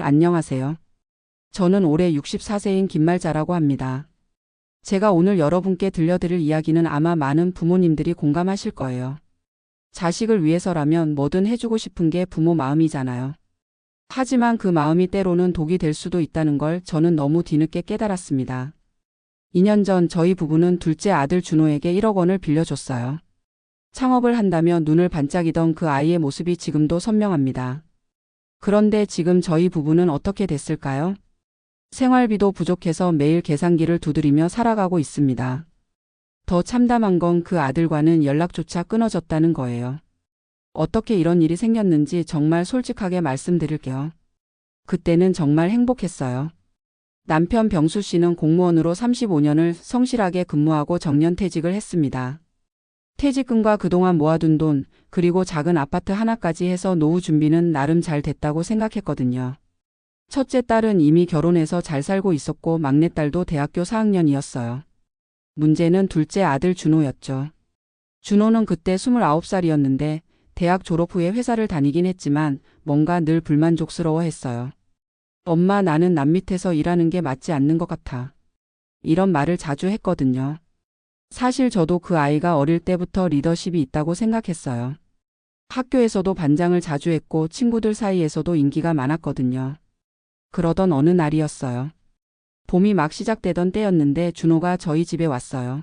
안녕하세요. 저는 올해 64세인 김말자라고 합니다. 제가 오늘 여러분께 들려드릴 이야기는 아마 많은 부모님들이 공감하실 거예요. 자식을 위해서라면 뭐든 해주고 싶은 게 부모 마음이잖아요. 하지만 그 마음이 때로는 독이 될 수도 있다는 걸 저는 너무 뒤늦게 깨달았습니다. 2년 전 저희 부부는 둘째 아들 준호에게 1억 원을 빌려줬어요. 창업을 한다며 눈을 반짝이던 그 아이의 모습이 지금도 선명합니다. 그런데 지금 저희 부부는 어떻게 됐을까요? 생활비도 부족해서 매일 계산기를 두드리며 살아가고 있습니다. 더 참담한 건 그 아들과는 연락조차 끊어졌다는 거예요. 어떻게 이런 일이 생겼는지 정말 솔직하게 말씀드릴게요. 그때는 정말 행복했어요. 남편 병수 씨는 공무원으로 35년을 성실하게 근무하고 정년퇴직을 했습니다. 퇴직금과 그동안 모아둔 돈, 그리고 작은 아파트 하나까지 해서 노후 준비는 나름 잘 됐다고 생각했거든요. 첫째 딸은 이미 결혼해서 잘 살고 있었고 막내딸도 대학교 4학년이었어요. 문제는 둘째 아들 준호였죠. 준호는 그때 29살이었는데 대학 졸업 후에 회사를 다니긴 했지만 뭔가 늘 불만족스러워했어요. 엄마, 나는 남 밑에서 일하는 게 맞지 않는 것 같아. 이런 말을 자주 했거든요. 사실 저도 그 아이가 어릴 때부터 리더십이 있다고 생각했어요. 학교에서도 반장을 자주 했고 친구들 사이에서도 인기가 많았거든요. 그러던 어느 날이었어요. 봄이 막 시작되던 때였는데 준호가 저희 집에 왔어요.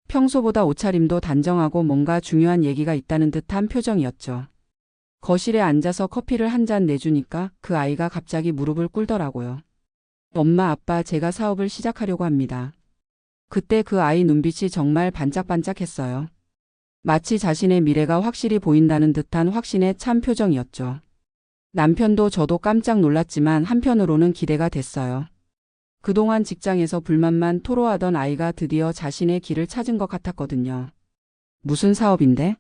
평소보다 옷차림도 단정하고 뭔가 중요한 얘기가 있다는 듯한 표정이었죠. 거실에 앉아서 커피를 한 잔 내주니까 그 아이가 갑자기 무릎을 꿇더라고요. 엄마, 아빠, 제가 사업을 시작하려고 합니다. 그때 그 아이 눈빛이 정말 반짝반짝했어요. 마치 자신의 미래가 확실히 보인다는 듯한 확신의 찬 표정이었죠. 남편도 저도 깜짝 놀랐지만 한편으로는 기대가 됐어요. 그동안 직장에서 불만만 토로하던 아이가 드디어 자신의 길을 찾은 것 같았거든요. 무슨 사업인데?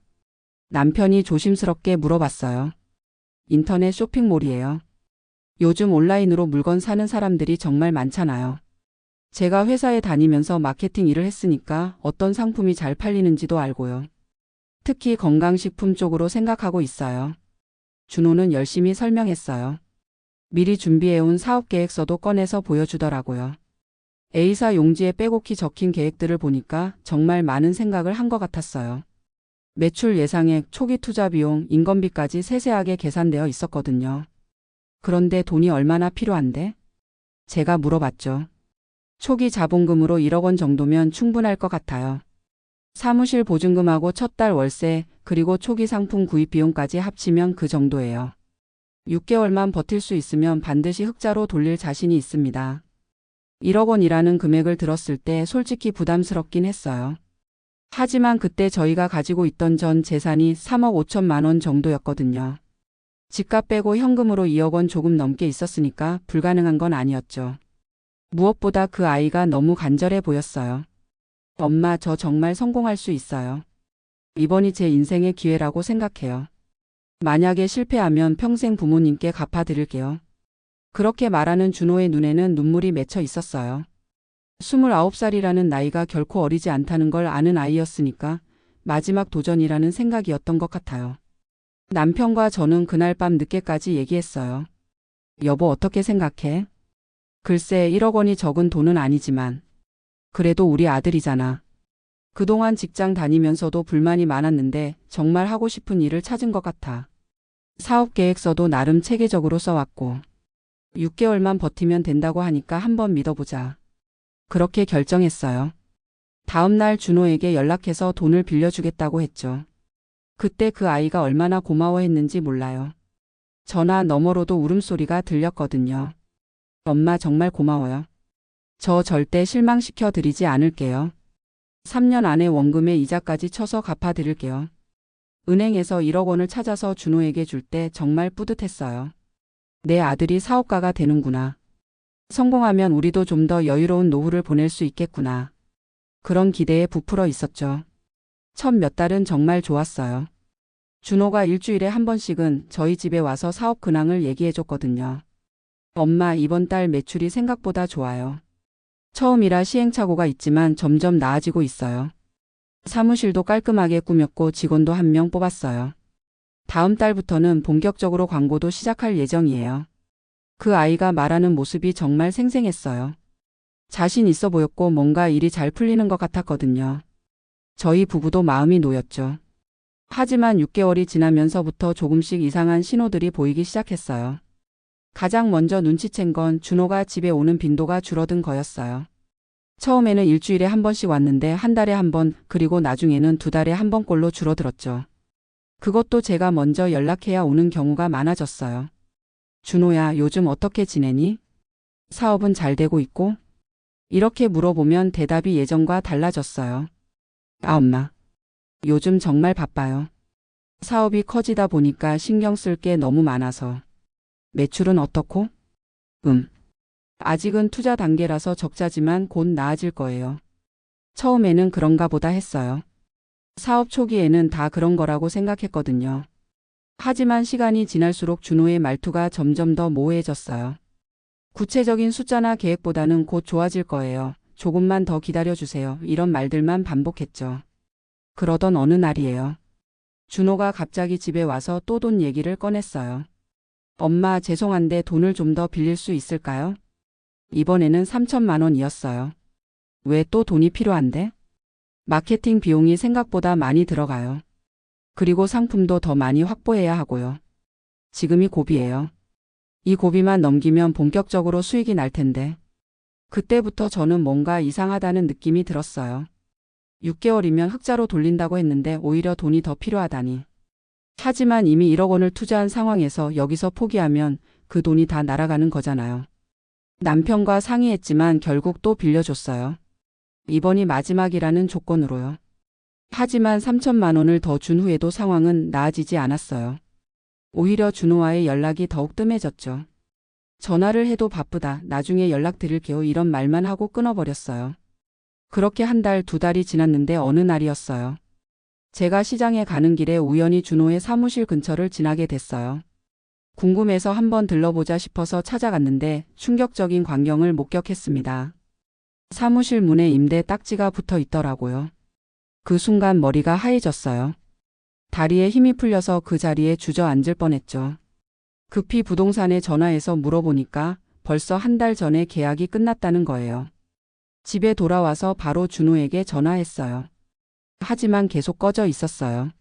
남편이 조심스럽게 물어봤어요. 인터넷 쇼핑몰이에요. 요즘 온라인으로 물건 사는 사람들이 정말 많잖아요. 제가 회사에 다니면서 마케팅 일을 했으니까 어떤 상품이 잘 팔리는지도 알고요. 특히 건강식품 쪽으로 생각하고 있어요. 준호는 열심히 설명했어요. 미리 준비해온 사업계획서도 꺼내서 보여주더라고요. A사 용지에 빼곡히 적힌 계획들을 보니까 정말 많은 생각을 한 것 같았어요. 매출 예상액, 초기 투자 비용, 인건비까지 세세하게 계산되어 있었거든요. 그런데 돈이 얼마나 필요한데? 제가 물어봤죠. 초기 자본금으로 1억 원 정도면 충분할 것 같아요. 사무실 보증금하고 첫 달 월세, 그리고 초기 상품 구입 비용까지 합치면 그 정도예요. 6개월만 버틸 수 있으면 반드시 흑자로 돌릴 자신이 있습니다. 1억 원이라는 금액을 들었을 때 솔직히 부담스럽긴 했어요. 하지만 그때 저희가 가지고 있던 전 재산이 3억 5천만 원 정도였거든요. 집값 빼고 현금으로 2억 원 조금 넘게 있었으니까 불가능한 건 아니었죠. 무엇보다 그 아이가 너무 간절해 보였어요. 엄마, 저 정말 성공할 수 있어요. 이번이 제 인생의 기회라고 생각해요. 만약에 실패하면 평생 부모님께 갚아드릴게요. 그렇게 말하는 준호의 눈에는 눈물이 맺혀 있었어요. 29살이라는 나이가 결코 어리지 않다는 걸 아는 아이였으니까 마지막 도전이라는 생각이었던 것 같아요. 남편과 저는 그날 밤 늦게까지 얘기했어요. 여보, 어떻게 생각해? 글쎄, 1억 원이 적은 돈은 아니지만 그래도 우리 아들이잖아. 그동안 직장 다니면서도 불만이 많았는데 정말 하고 싶은 일을 찾은 것 같아. 사업 계획서도 나름 체계적으로 써왔고 6개월만 버티면 된다고 하니까 한번 믿어보자. 그렇게 결정했어요. 다음 날 준호에게 연락해서 돈을 빌려주겠다고 했죠. 그때 그 아이가 얼마나 고마워했는지 몰라요. 전화 너머로도 울음소리가 들렸거든요. 엄마, 정말 고마워요. 저 절대 실망시켜 드리지 않을게요. 3년 안에 원금에 이자까지 쳐서 갚아드릴게요. 은행에서 1억 원을 찾아서 준호에게 줄 때 정말 뿌듯했어요. 내 아들이 사업가가 되는구나. 성공하면 우리도 좀 더 여유로운 노후를 보낼 수 있겠구나. 그런 기대에 부풀어 있었죠. 첫 몇 달은 정말 좋았어요. 준호가 일주일에 한 번씩은 저희 집에 와서 사업 근황을 얘기해줬거든요. 엄마, 이번 달 매출이 생각보다 좋아요. 처음이라 시행착오가 있지만 점점 나아지고 있어요. 사무실도 깔끔하게 꾸몄고 직원도 1명 뽑았어요. 다음 달부터는 본격적으로 광고도 시작할 예정이에요. 그 아이가 말하는 모습이 정말 생생했어요. 자신 있어 보였고 뭔가 일이 잘 풀리는 것 같았거든요. 저희 부부도 마음이 놓였죠. 하지만 6개월이 지나면서부터 조금씩 이상한 신호들이 보이기 시작했어요. 가장 먼저 눈치챈 건 준호가 집에 오는 빈도가 줄어든 거였어요. 처음에는 일주일에 한 번씩 왔는데 한 달에 한 번, 그리고 나중에는 2달에 한 번꼴로 줄어들었죠. 그것도 제가 먼저 연락해야 오는 경우가 많아졌어요. 준호야, 요즘 어떻게 지내니? 사업은 잘 되고 있고? 이렇게 물어보면 대답이 예전과 달라졌어요. 아, 엄마. 요즘 정말 바빠요. 사업이 커지다 보니까 신경 쓸 게 너무 많아서. 매출은 어떻고? 아직은 투자 단계라서 적자지만 곧 나아질 거예요. 처음에는 그런가 보다 했어요. 사업 초기에는 다 그런 거라고 생각했거든요. 하지만 시간이 지날수록 준호의 말투가 점점 더 모호해졌어요. 구체적인 숫자나 계획보다는 곧 좋아질 거예요. 조금만 더 기다려주세요. 이런 말들만 반복했죠. 그러던 어느 날이에요. 준호가 갑자기 집에 와서 또 돈 얘기를 꺼냈어요. 엄마, 죄송한데 돈을 좀 더 빌릴 수 있을까요? 이번에는 3천만 원이었어요. 왜 또 돈이 필요한데? 마케팅 비용이 생각보다 많이 들어가요. 그리고 상품도 더 많이 확보해야 하고요. 지금이 고비예요. 이 고비만 넘기면 본격적으로 수익이 날 텐데. 그때부터 저는 뭔가 이상하다는 느낌이 들었어요. 6개월이면 흑자로 돌린다고 했는데 오히려 돈이 더 필요하다니. 하지만 이미 1억 원을 투자한 상황에서 여기서 포기하면 그 돈이 다 날아가는 거잖아요. 남편과 상의했지만 결국 또 빌려줬어요. 이번이 마지막이라는 조건으로요. 하지만 3천만 원을 더 준 후에도 상황은 나아지지 않았어요. 오히려 준호와의 연락이 더욱 뜸해졌죠. 전화를 해도 바쁘다, 나중에 연락드릴게요, 이런 말만 하고 끊어버렸어요. 그렇게 한 달, 2달이 지났는데 어느 날이었어요. 제가 시장에 가는 길에 우연히 준호의 사무실 근처를 지나게 됐어요. 궁금해서 한번 들러보자 싶어서 찾아갔는데 충격적인 광경을 목격했습니다. 사무실 문에 임대 딱지가 붙어 있더라고요. 그 순간 머리가 하얘졌어요. 다리에 힘이 풀려서 그 자리에 주저앉을 뻔했죠. 급히 부동산에 전화해서 물어보니까 벌써 한 달 전에 계약이 끝났다는 거예요. 집에 돌아와서 바로 준호에게 전화했어요. 하지만 계속 꺼져 있었어요.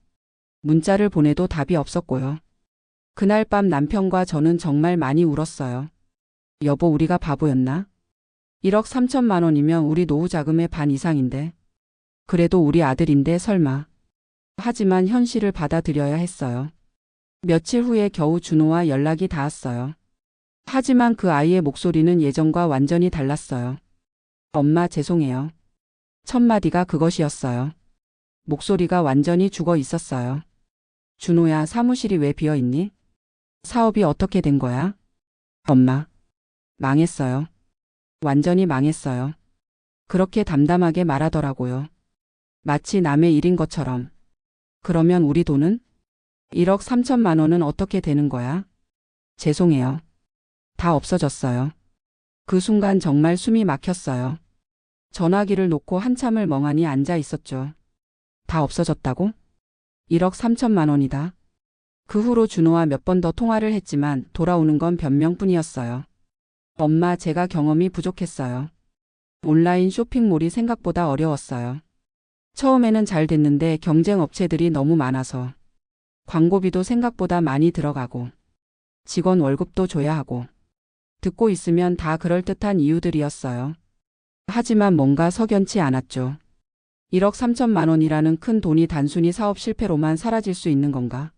문자를 보내도 답이 없었고요. 그날 밤 남편과 저는 정말 많이 울었어요. 여보, 우리가 바보였나? 1억 3천만 원이면 우리 노후 자금의 반 이상인데. 그래도 우리 아들인데 설마. 하지만 현실을 받아들여야 했어요. 며칠 후에 겨우 준호와 연락이 닿았어요. 하지만 그 아이의 목소리는 예전과 완전히 달랐어요. 엄마, 죄송해요. 첫 마디가 그것이었어요. 목소리가 완전히 죽어 있었어요. 준호야, 사무실이 왜 비어 있니? 사업이 어떻게 된 거야? 엄마. 망했어요. 완전히 망했어요. 그렇게 담담하게 말하더라고요. 마치 남의 일인 것처럼. 그러면 우리 돈은? 1억 3천만 원은 어떻게 되는 거야? 죄송해요. 다 없어졌어요. 그 순간 정말 숨이 막혔어요. 전화기를 놓고 한참을 멍하니 앉아 있었죠. 다 없어졌다고? 1억 3천만 원이다. 그 후로 준호와 몇 번 더 통화를 했지만 돌아오는 건 변명뿐이었어요. 엄마, 제가 경험이 부족했어요. 온라인 쇼핑몰이 생각보다 어려웠어요. 처음에는 잘 됐는데 경쟁 업체들이 너무 많아서. 광고비도 생각보다 많이 들어가고. 직원 월급도 줘야 하고. 듣고 있으면 다 그럴듯한 이유들이었어요. 하지만 뭔가 석연치 않았죠. 1억 3천만 원이라는 큰 돈이 단순히 사업 실패로만 사라질 수 있는 건가?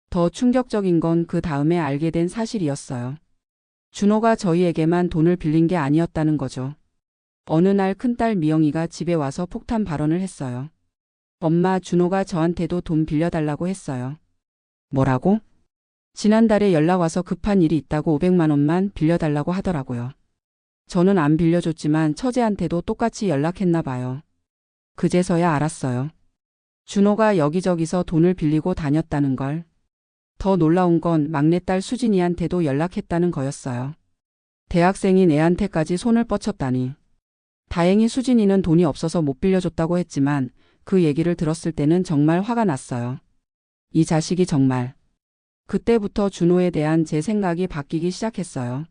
더 충격적인 건 그 다음에 알게 된 사실이었어요. 준호가 저희에게만 돈을 빌린 게 아니었다는 거죠. 어느 날 큰딸 미영이가 집에 와서 폭탄 발언을 했어요. 엄마, 준호가 저한테도 돈 빌려달라고 했어요. 뭐라고? 지난달에 연락 와서 급한 일이 있다고 500만 원만 빌려달라고 하더라고요. 저는 안 빌려줬지만 처제한테도 똑같이 연락했나 봐요. 그제서야 알았어요. 준호가 여기저기서 돈을 빌리고 다녔다는 걸. 더 놀라운 건 막내딸 수진이한테도 연락했다는 거였어요. 대학생인 애한테까지 손을 뻗쳤다니. 다행히 수진이는 돈이 없어서 못 빌려줬다고 했지만 그 얘기를 들었을 때는 정말 화가 났어요. 이 자식이 정말. 그때부터 준호에 대한 제 생각이 바뀌기 시작했어요.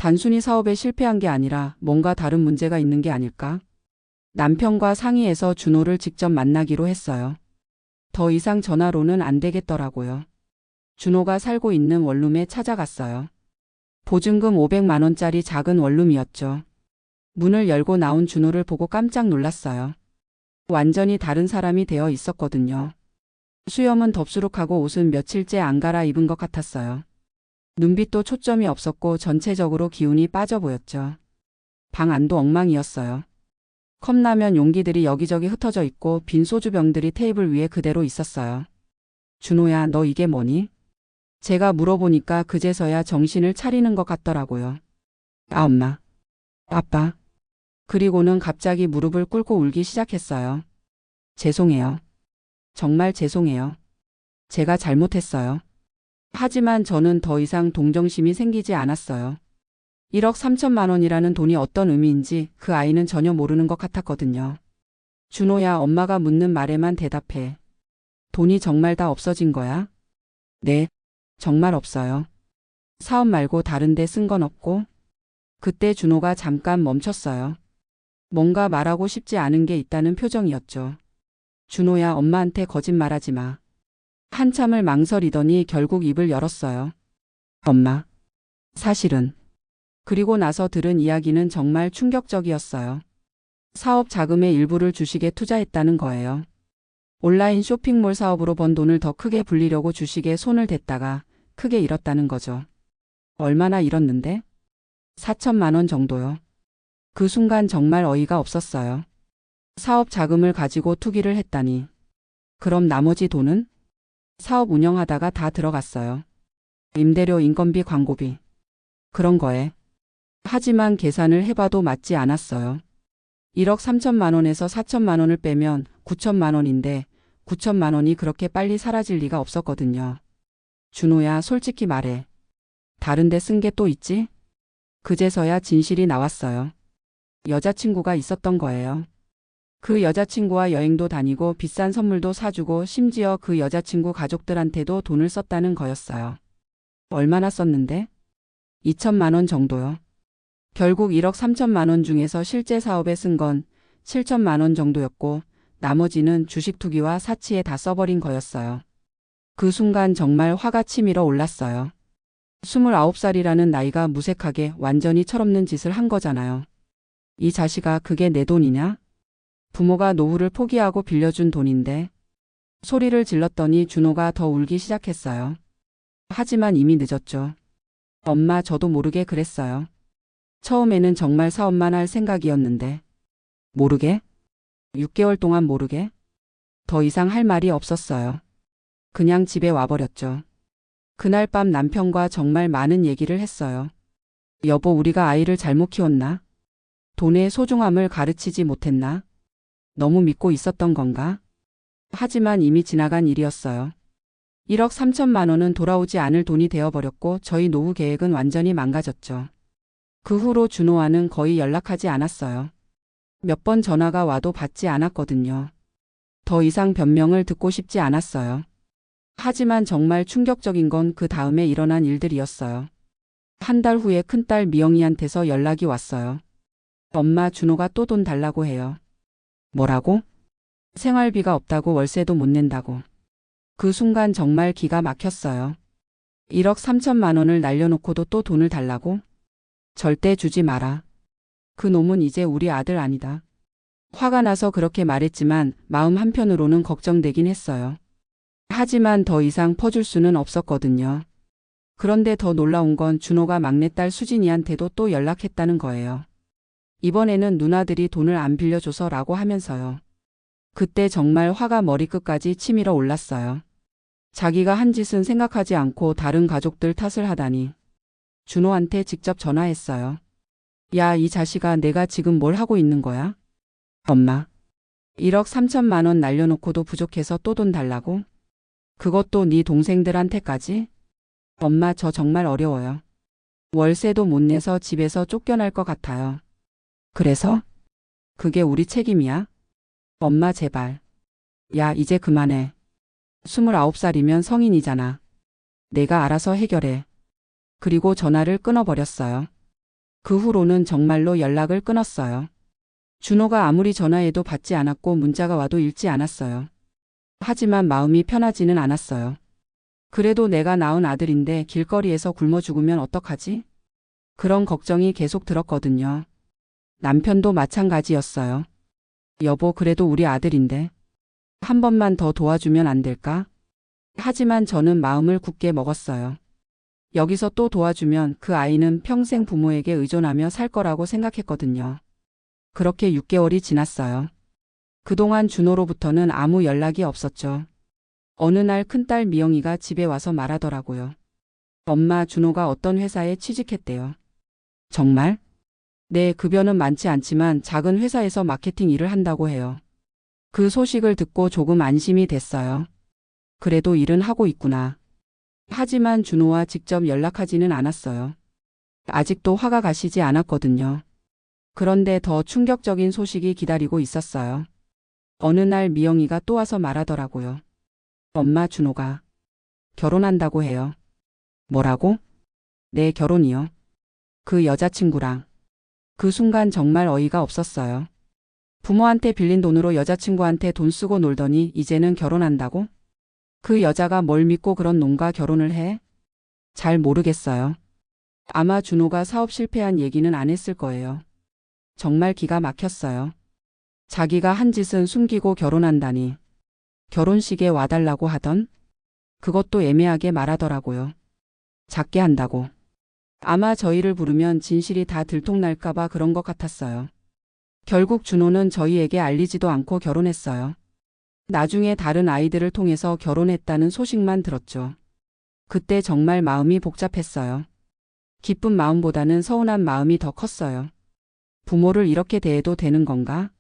단순히 사업에 실패한 게 아니라 뭔가 다른 문제가 있는 게 아닐까? 남편과 상의해서 준호를 직접 만나기로 했어요. 더 이상 전화로는 안 되겠더라고요. 준호가 살고 있는 원룸에 찾아갔어요. 보증금 500만 원짜리 작은 원룸이었죠. 문을 열고 나온 준호를 보고 깜짝 놀랐어요. 완전히 다른 사람이 되어 있었거든요. 수염은 덥수룩하고 옷은 며칠째 안 갈아입은 것 같았어요. 눈빛도 초점이 없었고 전체적으로 기운이 빠져 보였죠. 방 안도 엉망이었어요. 컵라면 용기들이 여기저기 흩어져 있고 빈 소주병들이 테이블 위에 그대로 있었어요. 준호야, 너 이게 뭐니? 제가 물어보니까 그제서야 정신을 차리는 것 같더라고요. 아, 엄마. 아빠. 그리고는 갑자기 무릎을 꿇고 울기 시작했어요. 죄송해요. 정말 죄송해요. 제가 잘못했어요. 하지만 저는 더 이상 동정심이 생기지 않았어요. 1억 3천만 원이라는 돈이 어떤 의미인지 그 아이는 전혀 모르는 것 같았거든요. 준호야, 엄마가 묻는 말에만 대답해. 돈이 정말 다 없어진 거야? 네, 정말 없어요. 사업 말고 다른 데 쓴 건 없고? 그때 준호가 잠깐 멈췄어요. 뭔가 말하고 싶지 않은 게 있다는 표정이었죠. 준호야, 엄마한테 거짓말하지 마. 한참을 망설이더니 결국 입을 열었어요. 엄마. 사실은. 그리고 나서 들은 이야기는 정말 충격적이었어요. 사업 자금의 일부를 주식에 투자했다는 거예요. 온라인 쇼핑몰 사업으로 번 돈을 더 크게 불리려고 주식에 손을 댔다가 크게 잃었다는 거죠. 얼마나 잃었는데? 4천만 원 정도요. 그 순간 정말 어이가 없었어요. 사업 자금을 가지고 투기를 했다니. 그럼 나머지 돈은? 사업 운영하다가 다 들어갔어요. 임대료, 인건비, 광고비. 그런 거에. 하지만 계산을 해봐도 맞지 않았어요. 1억 3천만 원에서 4천만 원을 빼면 9천만 원인데 9천만 원이 그렇게 빨리 사라질 리가 없었거든요. 준호야, 솔직히 말해. 다른 데 쓴 게 또 있지? 그제서야 진실이 나왔어요. 여자친구가 있었던 거예요. 그 여자친구와 여행도 다니고 비싼 선물도 사주고 심지어 그 여자친구 가족들한테도 돈을 썼다는 거였어요. 얼마나 썼는데? 2천만 원 정도요. 결국 1억 3천만 원 중에서 실제 사업에 쓴 건 7천만 원 정도였고 나머지는 주식 투기와 사치에 다 써버린 거였어요. 그 순간 정말 화가 치밀어 올랐어요. 29살이라는 나이가 무색하게 완전히 철없는 짓을 한 거잖아요. 이 자식아, 그게 내 돈이냐? 부모가 노후를 포기하고 빌려준 돈인데. 소리를 질렀더니 준호가 더 울기 시작했어요. 하지만 이미 늦었죠. 엄마, 저도 모르게 그랬어요. 처음에는 정말 사업만 할 생각이었는데. 모르게? 6개월 동안 모르게? 더 이상 할 말이 없었어요. 그냥 집에 와버렸죠. 그날 밤 남편과 정말 많은 얘기를 했어요. 여보, 우리가 아이를 잘못 키웠나? 돈의 소중함을 가르치지 못했나? 너무 믿고 있었던 건가? 하지만 이미 지나간 일이었어요. 1억 3천만 원은 돌아오지 않을 돈이 되어버렸고 저희 노후 계획은 완전히 망가졌죠. 그 후로 준호와는 거의 연락하지 않았어요. 몇 번 전화가 와도 받지 않았거든요. 더 이상 변명을 듣고 싶지 않았어요. 하지만 정말 충격적인 건 그 다음에 일어난 일들이었어요. 한 달 후에 큰딸 미영이한테서 연락이 왔어요. 엄마, 준호가 또 돈 달라고 해요. 뭐라고? 생활비가 없다고, 월세도 못 낸다고. 그 순간 정말 기가 막혔어요. 1억 3천만 원을 날려놓고도 또 돈을 달라고? 절대 주지 마라. 그 놈은 이제 우리 아들 아니다. 화가 나서 그렇게 말했지만 마음 한편으로는 걱정되긴 했어요. 하지만 더 이상 퍼줄 수는 없었거든요. 그런데 더 놀라운 건 준호가 막내딸 수진이한테도 또 연락했다는 거예요. 이번에는 누나들이 돈을 안 빌려줘서라고 하면서요. 그때 정말 화가 머리끝까지 치밀어 올랐어요. 자기가 한 짓은 생각하지 않고 다른 가족들 탓을 하다니. 준호한테 직접 전화했어요. 야, 이 자식아, 내가 지금 뭘 하고 있는 거야? 엄마. 1억 3천만 원 날려놓고도 부족해서 또 돈 달라고? 그것도 네 동생들한테까지? 엄마, 저 정말 어려워요. 월세도 못 내서 집에서 쫓겨날 것 같아요. 그래서? 그게 우리 책임이야? 엄마, 제발. 야, 이제 그만해. 29살이면 성인이잖아. 내가 알아서 해결해. 그리고 전화를 끊어버렸어요. 그 후로는 정말로 연락을 끊었어요. 준호가 아무리 전화해도 받지 않았고 문자가 와도 읽지 않았어요. 하지만 마음이 편하지는 않았어요. 그래도 내가 낳은 아들인데 길거리에서 굶어 죽으면 어떡하지? 그런 걱정이 계속 들었거든요. 남편도 마찬가지였어요. 여보, 그래도 우리 아들인데 한 번만 더 도와주면 안 될까? 하지만 저는 마음을 굳게 먹었어요. 여기서 또 도와주면 그 아이는 평생 부모에게 의존하며 살 거라고 생각했거든요. 그렇게 6개월이 지났어요. 그동안 준호로부터는 아무 연락이 없었죠. 어느 날 큰딸 미영이가 집에 와서 말하더라고요. 엄마, 준호가 어떤 회사에 취직했대요. 정말? 네, 급여는 많지 않지만 작은 회사에서 마케팅 일을 한다고 해요. 그 소식을 듣고 조금 안심이 됐어요. 그래도 일은 하고 있구나. 하지만 준호와 직접 연락하지는 않았어요. 아직도 화가 가시지 않았거든요. 그런데 더 충격적인 소식이 기다리고 있었어요. 어느 날 미영이가 또 와서 말하더라고요. 엄마, 준호가 결혼한다고 해요. 뭐라고? 네, 결혼이요. 그 여자친구랑. 그 순간 정말 어이가 없었어요. 부모한테 빌린 돈으로 여자친구한테 돈 쓰고 놀더니 이제는 결혼한다고? 그 여자가 뭘 믿고 그런 놈과 결혼을 해? 잘 모르겠어요. 아마 준호가 사업 실패한 얘기는 안 했을 거예요. 정말 기가 막혔어요. 자기가 한 짓은 숨기고 결혼한다니. 결혼식에 와달라고 하던? 그것도 애매하게 말하더라고요. 작게 한다고. 아마 저희를 부르면 진실이 다 들통날까봐 그런 것 같았어요. 결국 준호는 저희에게 알리지도 않고 결혼했어요. 나중에 다른 아이들을 통해서 결혼했다는 소식만 들었죠. 그때 정말 마음이 복잡했어요. 기쁜 마음보다는 서운한 마음이 더 컸어요. 부모를 이렇게 대해도 되는 건가?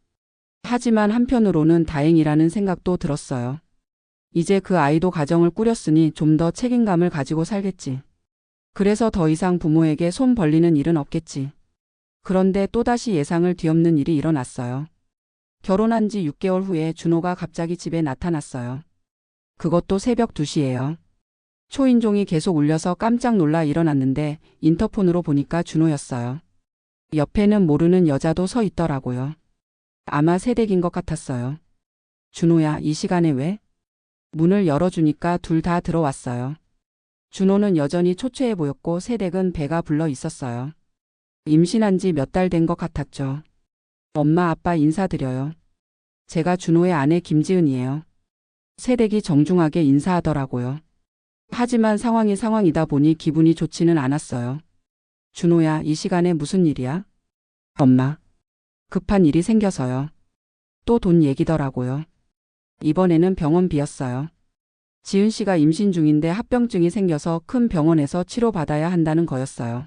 하지만 한편으로는 다행이라는 생각도 들었어요. 이제 그 아이도 가정을 꾸렸으니 좀 더 책임감을 가지고 살겠지. 그래서 더 이상 부모에게 손 벌리는 일은 없겠지. 그런데 또다시 예상을 뒤엎는 일이 일어났어요. 결혼한 지 6개월 후에 준호가 갑자기 집에 나타났어요. 그것도 새벽 2시예요. 초인종이 계속 울려서 깜짝 놀라 일어났는데 인터폰으로 보니까 준호였어요. 옆에는 모르는 여자도 서 있더라고요. 아마 새댁인 것 같았어요. 준호야, 이 시간에 왜? 문을 열어주니까 둘 다 들어왔어요. 준호는 여전히 초췌해 보였고 새댁은 배가 불러 있었어요. 임신한 지 몇 달 된 것 같았죠. 엄마, 아빠 인사드려요. 제가 준호의 아내 김지은이에요. 새댁이 정중하게 인사하더라고요. 하지만 상황이 상황이다 보니 기분이 좋지는 않았어요. 준호야, 이 시간에 무슨 일이야? 엄마. 급한 일이 생겨서요. 또 돈 얘기더라고요. 이번에는 병원비였어요. 지은 씨가 임신 중인데 합병증이 생겨서 큰 병원에서 치료받아야 한다는 거였어요.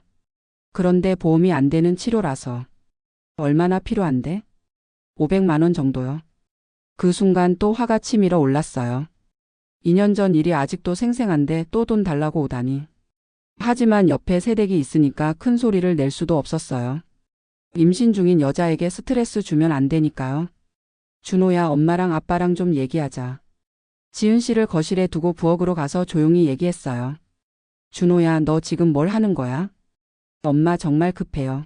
그런데 보험이 안 되는 치료라서. 얼마나 필요한데? 500만 원 정도요. 그 순간 또 화가 치밀어 올랐어요. 2년 전 일이 아직도 생생한데 또 돈 달라고 오다니. 하지만 옆에 새댁이 있으니까 큰 소리를 낼 수도 없었어요. 임신 중인 여자에게 스트레스 주면 안 되니까요. 준호야, 엄마랑 아빠랑 좀 얘기하자. 지은 씨를 거실에 두고 부엌으로 가서 조용히 얘기했어요. 준호야, 너 지금 뭘 하는 거야? 엄마, 정말 급해요.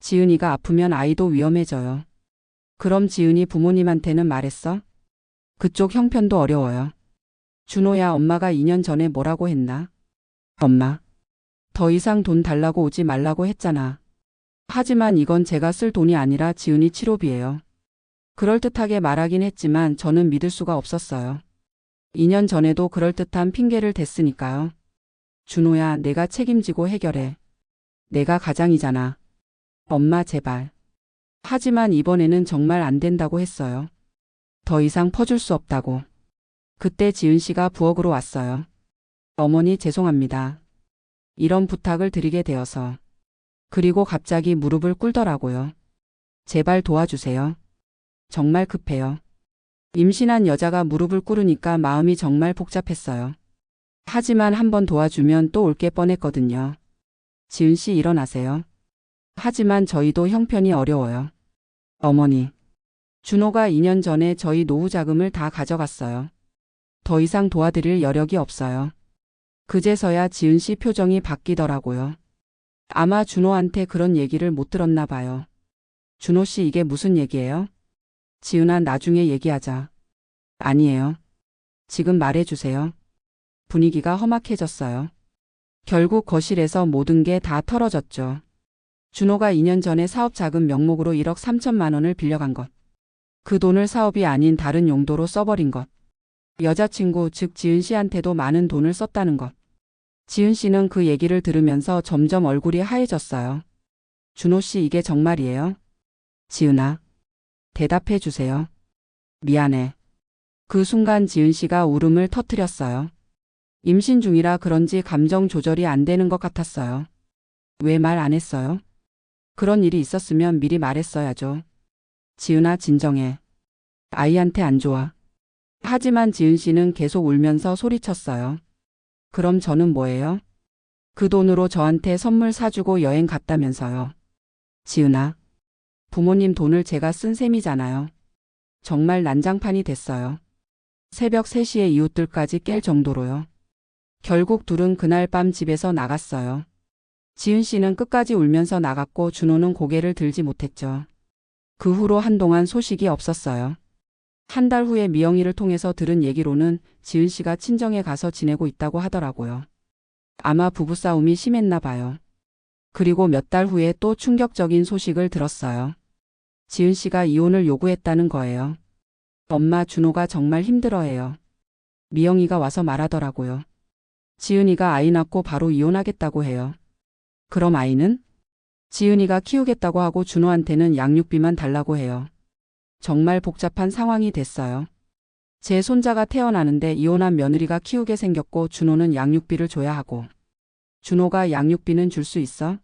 지은이가 아프면 아이도 위험해져요. 그럼 지은이 부모님한테는 말했어? 그쪽 형편도 어려워요. 준호야, 엄마가 2년 전에 뭐라고 했나? 엄마, 더 이상 돈 달라고 오지 말라고 했잖아. 하지만 이건 제가 쓸 돈이 아니라 지은이 치료비예요. 그럴듯하게 말하긴 했지만 저는 믿을 수가 없었어요. 2년 전에도 그럴듯한 핑계를 댔으니까요. 준호야, 내가 책임지고 해결해. 내가 가장이잖아. 엄마, 제발. 하지만 이번에는 정말 안 된다고 했어요. 더 이상 퍼줄 수 없다고. 그때 지은 씨가 부엌으로 왔어요. 어머니, 죄송합니다. 이런 부탁을 드리게 되어서. 그리고 갑자기 무릎을 꿇더라고요. 제발 도와주세요. 정말 급해요. 임신한 여자가 무릎을 꿇으니까 마음이 정말 복잡했어요. 하지만 한번 도와주면 또 올 게 뻔했거든요. 지은 씨, 일어나세요. 하지만 저희도 형편이 어려워요. 어머니. 준호가 2년 전에 저희 노후 자금을 다 가져갔어요. 더 이상 도와드릴 여력이 없어요. 그제서야 지은 씨 표정이 바뀌더라고요. 아마 준호한테 그런 얘기를 못 들었나 봐요. 준호 씨 이게 무슨 얘기예요? 지은아 나중에 얘기하자. 아니에요. 지금 말해주세요. 분위기가 험악해졌어요. 결국 거실에서 모든 게 다 털어졌죠. 준호가 2년 전에 사업 자금 명목으로 1억 3천만 원을 빌려간 것. 그 돈을 사업이 아닌 다른 용도로 써버린 것. 여자친구 즉 지은 씨한테도 많은 돈을 썼다는 것. 지은 씨는 그 얘기를 들으면서 점점 얼굴이 하얘졌어요. 준호 씨 이게 정말이에요? 지은아. 대답해 주세요. 미안해. 그 순간 지은 씨가 울음을 터뜨렸어요. 임신 중이라 그런지 감정 조절이 안 되는 것 같았어요. 왜 말 안 했어요? 그런 일이 있었으면 미리 말했어야죠. 지은아 진정해. 아이한테 안 좋아. 하지만 지은 씨는 계속 울면서 소리쳤어요. 그럼 저는 뭐예요? 그 돈으로 저한테 선물 사주고 여행 갔다면서요. 지은아. 부모님 돈을 제가 쓴 셈이잖아요. 정말 난장판이 됐어요. 새벽 3시에 이웃들까지 깰 정도로요. 결국 둘은 그날 밤 집에서 나갔어요. 지은 씨는 끝까지 울면서 나갔고 준호는 고개를 들지 못했죠. 그 후로 한동안 소식이 없었어요. 한 달 후에 미영이를 통해서 들은 얘기로는 지은 씨가 친정에 가서 지내고 있다고 하더라고요. 아마 부부싸움이 심했나 봐요. 그리고 몇 달 후에 또 충격적인 소식을 들었어요. 지은 씨가 이혼을 요구했다는 거예요. 엄마 준호가 정말 힘들어해요. 미영이가 와서 말하더라고요. 지은이가 아이 낳고 바로 이혼하겠다고 해요. 그럼 아이는? 지은이가 키우겠다고 하고 준호한테는 양육비만 달라고 해요. 정말 복잡한 상황이 됐어요. 제 손자가 태어나는데 이혼한 며느리가 키우게 생겼고 준호는 양육비를 줘야 하고. 준호가 양육비는 줄 수 있어?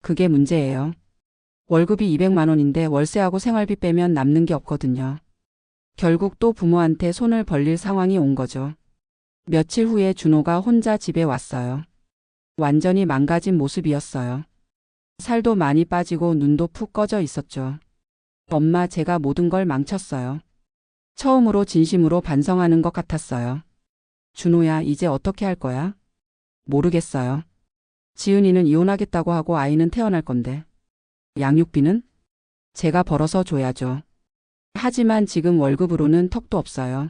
그게 문제예요. 월급이 200만 원인데 월세하고 생활비 빼면 남는 게 없거든요. 결국 또 부모한테 손을 벌릴 상황이 온 거죠. 며칠 후에 준호가 혼자 집에 왔어요. 완전히 망가진 모습이었어요. 살도 많이 빠지고 눈도 푹 꺼져 있었죠. 엄마 제가 모든 걸 망쳤어요. 처음으로 진심으로 반성하는 것 같았어요. 준호야 이제 어떻게 할 거야? 모르겠어요. 지은이는 이혼하겠다고 하고 아이는 태어날 건데. 양육비는? 제가 벌어서 줘야죠. 하지만 지금 월급으로는 턱도 없어요.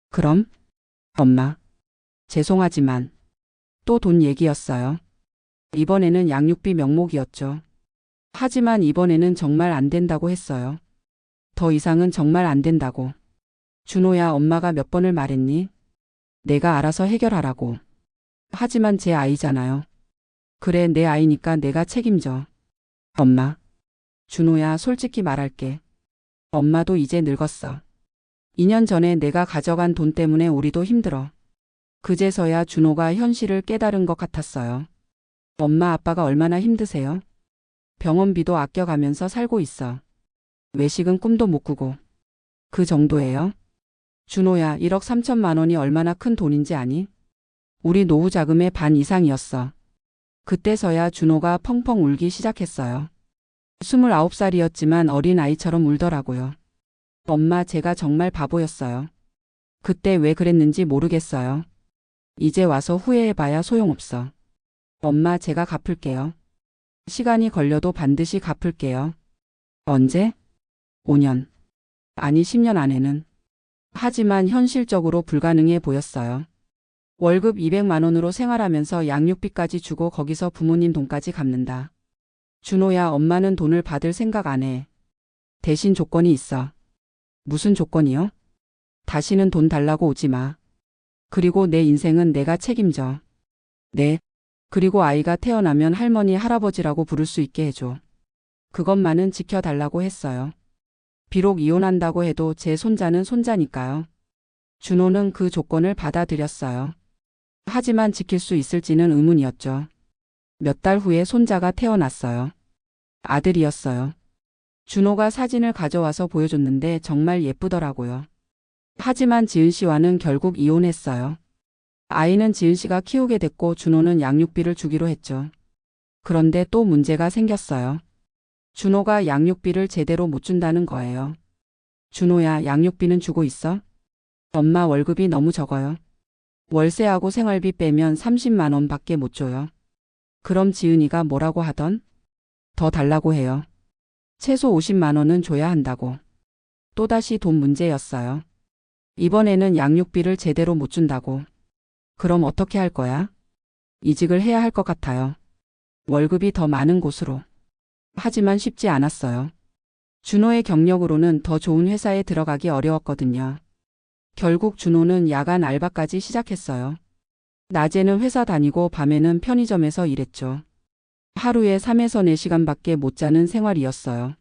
그럼? 엄마. 죄송하지만 또 돈 얘기였어요. 이번에는 양육비 명목이었죠. 하지만 이번에는 정말 안 된다고 했어요. 더 이상은 정말 안 된다고. 준호야 엄마가 몇 번을 말했니? 내가 알아서 해결하라고. 하지만 제 아이잖아요. 그래 내 아이니까 내가 책임져. 엄마. 준호야 솔직히 말할게. 엄마도 이제 늙었어. 2년 전에 내가 가져간 돈 때문에 우리도 힘들어. 그제서야 준호가 현실을 깨달은 것 같았어요. 엄마 아빠가 얼마나 힘드세요? 병원비도 아껴가면서 살고 있어. 외식은 꿈도 못 꾸고. 그 정도예요? 준호야 1억 3천만 원이 얼마나 큰 돈인지 아니? 우리 노후 자금의 반 이상이었어. 그때서야 준호가 펑펑 울기 시작했어요. 29살이었지만 어린아이처럼 울더라고요. 엄마 제가 정말 바보였어요. 그때 왜 그랬는지 모르겠어요. 이제 와서 후회해봐야 소용없어. 엄마 제가 갚을게요. 시간이 걸려도 반드시 갚을게요. 언제? 5년. 아니 10년 안에는. 하지만 현실적으로 불가능해 보였어요. 월급 200만 원으로 생활하면서 양육비까지 주고 거기서 부모님 돈까지 갚는다. 준호야 엄마는 돈을 받을 생각 안 해. 대신 조건이 있어. 무슨 조건이요? 다시는 돈 달라고 오지 마. 그리고 내 인생은 내가 책임져. 네. 그리고 아이가 태어나면 할머니 할아버지라고 부를 수 있게 해줘. 그것만은 지켜달라고 했어요. 비록 이혼한다고 해도 제 손자는 손자니까요. 준호는 그 조건을 받아들였어요. 하지만 지킬 수 있을지는 의문이었죠. 몇 달 후에 손자가 태어났어요. 아들이었어요. 준호가 사진을 가져와서 보여줬는데 정말 예쁘더라고요. 하지만 지은 씨와는 결국 이혼했어요. 아이는 지은 씨가 키우게 됐고 준호는 양육비를 주기로 했죠. 그런데 또 문제가 생겼어요. 준호가 양육비를 제대로 못 준다는 거예요. 준호야 양육비는 주고 있어? 엄마 월급이 너무 적어요. 월세하고 생활비 빼면 30만 원밖에 못 줘요. 그럼 지은이가 뭐라고 하던? 더 달라고 해요. 최소 50만 원은 줘야 한다고. 또다시 돈 문제였어요. 이번에는 양육비를 제대로 못 준다고. 그럼 어떻게 할 거야? 이직을 해야 할 것 같아요. 월급이 더 많은 곳으로. 하지만 쉽지 않았어요. 준호의 경력으로는 더 좋은 회사에 들어가기 어려웠거든요. 결국 준호는 야간 알바까지 시작했어요. 낮에는 회사 다니고 밤에는 편의점에서 일했죠. 하루에 3에서 4시간밖에 못 자는 생활이었어요.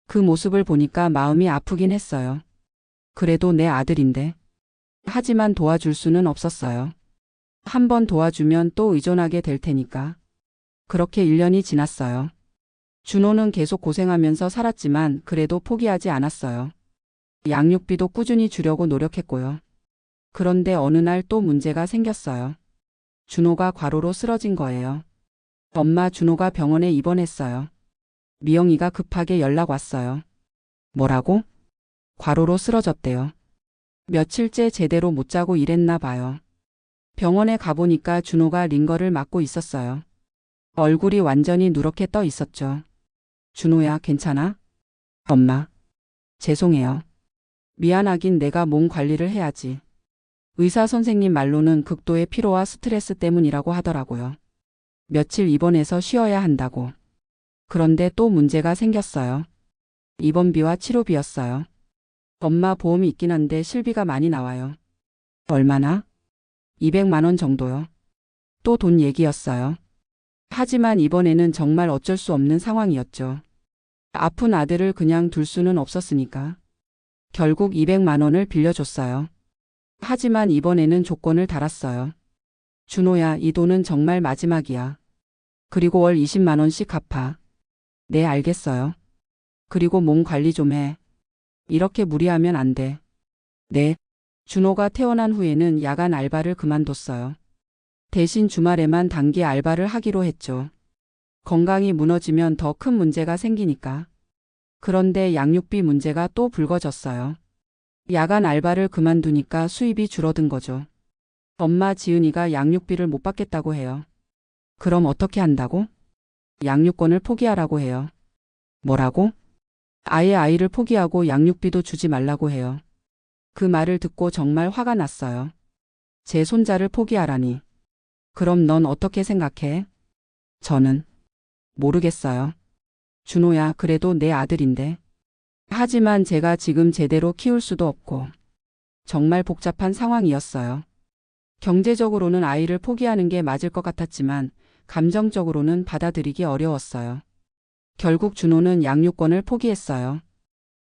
그 모습을 보니까 마음이 아프긴 했어요. 그래도 내 아들인데. 하지만 도와줄 수는 없었어요. 한 번 도와주면 또 의존하게 될 테니까. 그렇게 1년이 지났어요. 준호는 계속 고생하면서 살았지만 그래도 포기하지 않았어요. 양육비도 꾸준히 주려고 노력했고요. 그런데 어느 날 또 문제가 생겼어요. 준호가 과로로 쓰러진 거예요. 엄마, 준호가 병원에 입원했어요. 미영이가 급하게 연락 왔어요. 뭐라고? 과로로 쓰러졌대요. 며칠째 제대로 못 자고 일했나 봐요. 병원에 가보니까 준호가 링거를 맞고 있었어요. 얼굴이 완전히 누렇게 떠 있었죠. 준호야, 괜찮아? 엄마. 죄송해요. 미안하긴 내가 몸 관리를 해야지. 의사 선생님 말로는 극도의 피로와 스트레스 때문이라고 하더라고요. 며칠 입원해서 쉬어야 한다고. 그런데 또 문제가 생겼어요. 입원비와 치료비였어요. 엄마, 보험이 있긴 한데 실비가 많이 나와요. 얼마나? 200만 원 정도요. 또 돈 얘기였어요. 하지만 이번에는 정말 어쩔 수 없는 상황이었죠. 아픈 아들을 그냥 둘 수는 없었으니까. 결국 200만 원을 빌려줬어요. 하지만 이번에는 조건을 달았어요. 준호야, 이 돈은 정말 마지막이야. 그리고 월 20만 원씩 갚아. 네, 알겠어요. 그리고 몸 관리 좀 해. 이렇게 무리하면 안 돼. 네. 준호가 태어난 후에는 야간 알바를 그만뒀어요. 대신 주말에만 단기 알바를 하기로 했죠. 건강이 무너지면 더 큰 문제가 생기니까. 그런데 양육비 문제가 또 불거졌어요. 야간 알바를 그만두니까 수입이 줄어든 거죠. 엄마, 지은이가 양육비를 못 받겠다고 해요. 그럼 어떻게 한다고? 양육권을 포기하라고 해요. 뭐라고? 아예 아이를 포기하고 양육비도 주지 말라고 해요. 그 말을 듣고 정말 화가 났어요. 제 손자를 포기하라니. 그럼 넌 어떻게 생각해? 저는 모르겠어요. 준호야, 그래도 내 아들인데. 하지만 제가 지금 제대로 키울 수도 없고. 정말 복잡한 상황이었어요. 경제적으로는 아이를 포기하는 게 맞을 것 같았지만 감정적으로는 받아들이기 어려웠어요. 결국 준호는 양육권을 포기했어요.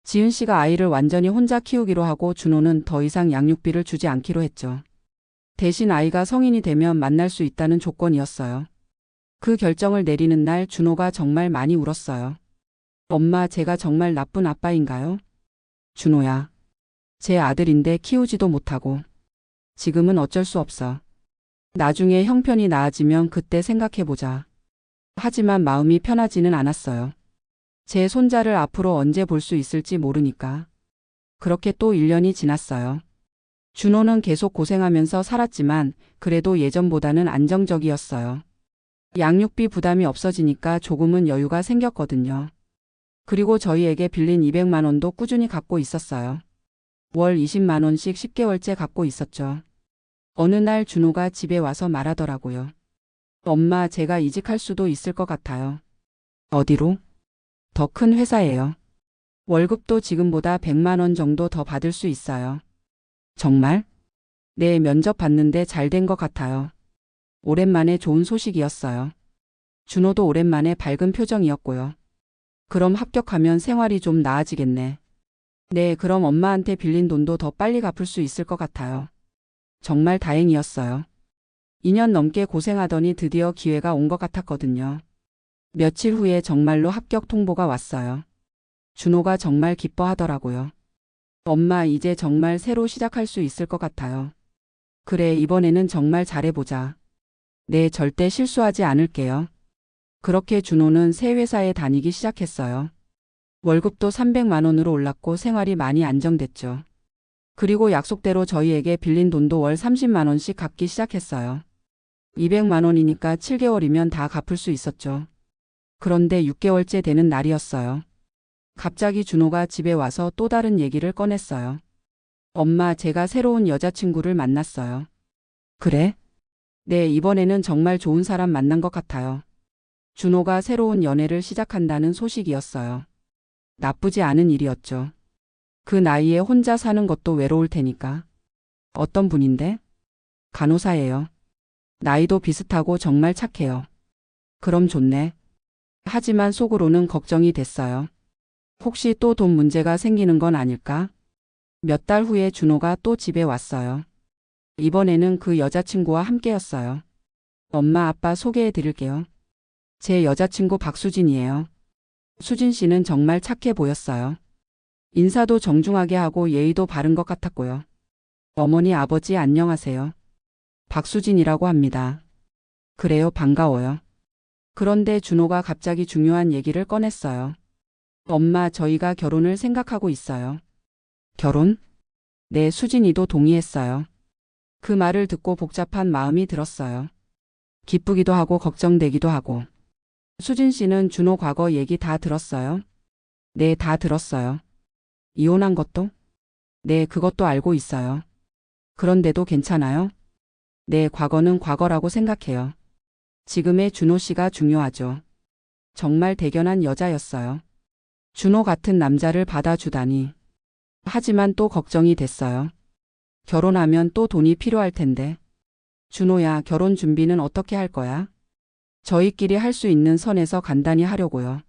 지은 씨가 아이를 완전히 혼자 키우기로 하고 준호는 더 이상 양육비를 주지 않기로 했죠. 대신 아이가 성인이 되면 만날 수 있다는 조건이었어요. 그 결정을 내리는 날 준호가 정말 많이 울었어요. 엄마, 제가 정말 나쁜 아빠인가요? 준호야. 제 아들인데 키우지도 못하고. 지금은 어쩔 수 없어. 나중에 형편이 나아지면 그때 생각해보자. 하지만 마음이 편하지는 않았어요. 제 손자를 앞으로 언제 볼 수 있을지 모르니까. 그렇게 또 1년이 지났어요. 준호는 계속 고생하면서 살았지만 그래도 예전보다는 안정적이었어요. 양육비 부담이 없어지니까 조금은 여유가 생겼거든요. 그리고 저희에게 빌린 200만 원도 꾸준히 갚고 있었어요. 월 20만 원씩 10개월째 갚고 있었죠. 어느 날 준호가 집에 와서 말하더라고요. 엄마, 제가 이직할 수도 있을 것 같아요. 어디로? 더 큰 회사예요. 월급도 지금보다 100만 원 정도 더 받을 수 있어요. 정말? 네, 면접 봤는데 잘 된 것 같아요. 오랜만에 좋은 소식이었어요. 준호도 오랜만에 밝은 표정이었고요. 그럼 합격하면 생활이 좀 나아지겠네. 네, 그럼 엄마한테 빌린 돈도 더 빨리 갚을 수 있을 것 같아요. 정말 다행이었어요. 2년 넘게 고생하더니 드디어 기회가 온 것 같았거든요. 며칠 후에 정말로 합격 통보가 왔어요. 준호가 정말 기뻐하더라고요. 엄마, 이제 정말 새로 시작할 수 있을 것 같아요. 그래, 이번에는 정말 잘해보자. 네, 절대 실수하지 않을게요. 그렇게 준호는 새 회사에 다니기 시작했어요. 월급도 300만 원으로 올랐고 생활이 많이 안정됐죠. 그리고 약속대로 저희에게 빌린 돈도 월 30만 원씩 갚기 시작했어요. 200만 원이니까 7개월이면 다 갚을 수 있었죠. 그런데 6개월째 되는 날이었어요. 갑자기 준호가 집에 와서 또 다른 얘기를 꺼냈어요. 엄마, 제가 새로운 여자친구를 만났어요. 그래? 네, 이번에는 정말 좋은 사람 만난 것 같아요. 준호가 새로운 연애를 시작한다는 소식이었어요. 나쁘지 않은 일이었죠. 그 나이에 혼자 사는 것도 외로울 테니까. 어떤 분인데? 간호사예요. 나이도 비슷하고 정말 착해요. 그럼 좋네. 하지만 속으로는 걱정이 됐어요. 혹시 또 돈 문제가 생기는 건 아닐까? 몇 달 후에 준호가 또 집에 왔어요. 이번에는 그 여자친구와 함께였어요. 엄마, 아빠 소개해 드릴게요. 제 여자친구 박수진이에요. 수진 씨는 정말 착해 보였어요. 인사도 정중하게 하고 예의도 바른 것 같았고요. 어머니, 아버지 안녕하세요. 박수진이라고 합니다. 그래요, 반가워요. 그런데 준호가 갑자기 중요한 얘기를 꺼냈어요. 엄마, 저희가 결혼을 생각하고 있어요. 결혼? 네, 수진이도 동의했어요. 그 말을 듣고 복잡한 마음이 들었어요. 기쁘기도 하고 걱정되기도 하고. 수진 씨는 준호 과거 얘기 다 들었어요? 네, 다 들었어요. 이혼한 것도? 네, 그것도 알고 있어요. 그런데도 괜찮아요? 네, 과거는 과거라고 생각해요. 지금의 준호 씨가 중요하죠. 정말 대견한 여자였어요. 준호 같은 남자를 받아주다니. 하지만 또 걱정이 됐어요. 결혼하면 또 돈이 필요할 텐데. 준호야, 결혼 준비는 어떻게 할 거야? 저희끼리 할 수 있는 선에서 간단히 하려고요.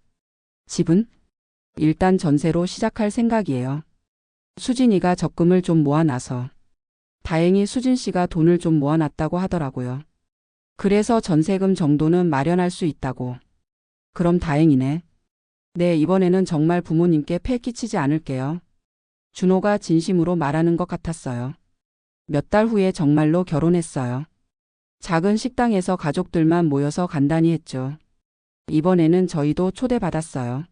집은? 일단 전세로 시작할 생각이에요. 수진이가 적금을 좀 모아놔서. 다행히 수진 씨가 돈을 좀 모아놨다고 하더라고요. 그래서 전세금 정도는 마련할 수 있다고. 그럼 다행이네. 네, 이번에는 정말 부모님께 폐 끼치지 않을게요. 준호가 진심으로 말하는 것 같았어요. 몇 달 후에 정말로 결혼했어요. 작은 식당에서 가족들만 모여서 간단히 했죠. 이번에는 저희도 초대받았어요.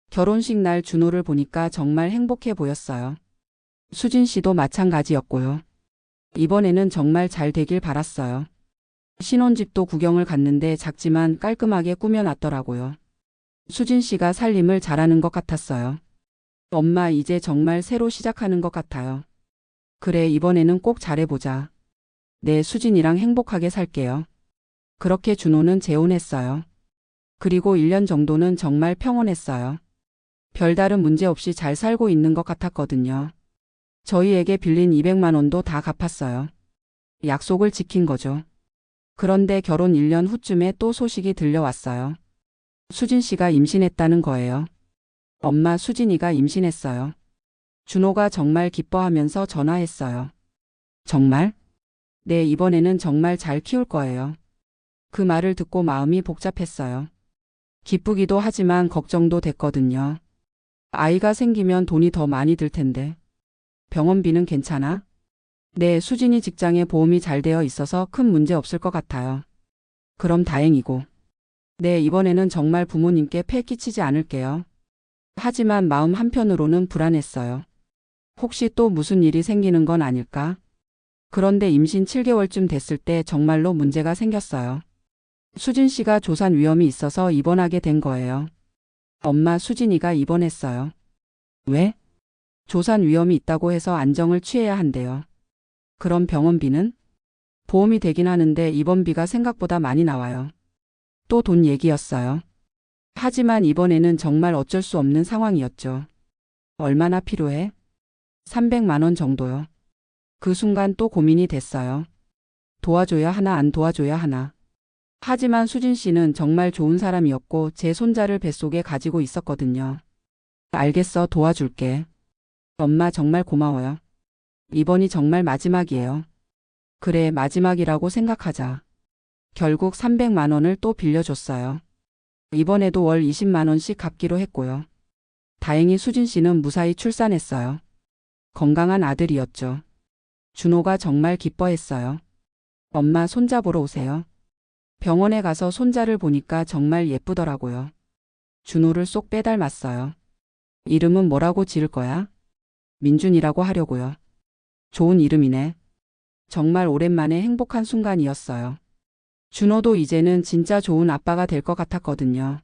결혼식 날 준호를 보니까 정말 행복해 보였어요. 수진 씨도 마찬가지였고요. 이번에는 정말 잘 되길 바랐어요. 신혼집도 구경을 갔는데 작지만 깔끔하게 꾸며놨더라고요. 수진 씨가 살림을 잘하는 것 같았어요. 엄마, 이제 정말 새로 시작하는 것 같아요. 그래, 이번에는 꼭 잘해보자. 네, 수진이랑 행복하게 살게요. 그렇게 준호는 재혼했어요. 그리고 1년 정도는 정말 평온했어요. 별다른 문제 없이 잘 살고 있는 것 같았거든요. 저희에게 빌린 200만 원도 다 갚았어요. 약속을 지킨 거죠. 그런데 결혼 1년 후쯤에 또 소식이 들려왔어요. 수진 씨가 임신했다는 거예요. 엄마, 수진이가 임신했어요. 준호가 정말 기뻐하면서 전화했어요. 정말? 네, 이번에는 정말 잘 키울 거예요. 그 말을 듣고 마음이 복잡했어요. 기쁘기도 하지만 걱정도 됐거든요. 아이가 생기면 돈이 더 많이 들 텐데. 병원비는 괜찮아? 네, 수진이 직장에 보험이 잘 되어 있어서 큰 문제 없을 것 같아요. 그럼 다행이고. 네, 이번에는 정말 부모님께 폐 끼치지 않을게요. 하지만 마음 한편으로는 불안했어요. 혹시 또 무슨 일이 생기는 건 아닐까? 그런데 임신 7개월쯤 됐을 때 정말로 문제가 생겼어요. 수진 씨가 조산 위험이 있어서 입원하게 된 거예요. 엄마, 수진이가 입원했어요. 왜? 조산 위험이 있다고 해서 안정을 취해야 한대요. 그럼 병원비는? 보험이 되긴 하는데 입원비가 생각보다 많이 나와요. 또 돈 얘기였어요. 하지만 이번에는 정말 어쩔 수 없는 상황이었죠. 얼마나 필요해? 300만 원 정도요. 그 순간 또 고민이 됐어요. 도와줘야 하나 안 도와줘야 하나. 하지만 수진 씨는 정말 좋은 사람이었고 제 손자를 뱃속에 가지고 있었거든요. 알겠어, 도와줄게. 엄마, 정말 고마워요. 이번이 정말 마지막이에요. 그래, 마지막이라고 생각하자. 결국 300만 원을 또 빌려줬어요. 이번에도 월 20만 원씩 갚기로 했고요. 다행히 수진 씨는 무사히 출산했어요. 건강한 아들이었죠. 준호가 정말 기뻐했어요. 엄마, 손자 보러 오세요. 병원에 가서 손자를 보니까 정말 예쁘더라고요. 준호를 쏙 빼닮았어요. 이름은 뭐라고 지을 거야? 민준이라고 하려고요. 좋은 이름이네. 정말 오랜만에 행복한 순간이었어요. 준호도 이제는 진짜 좋은 아빠가 될 것 같았거든요.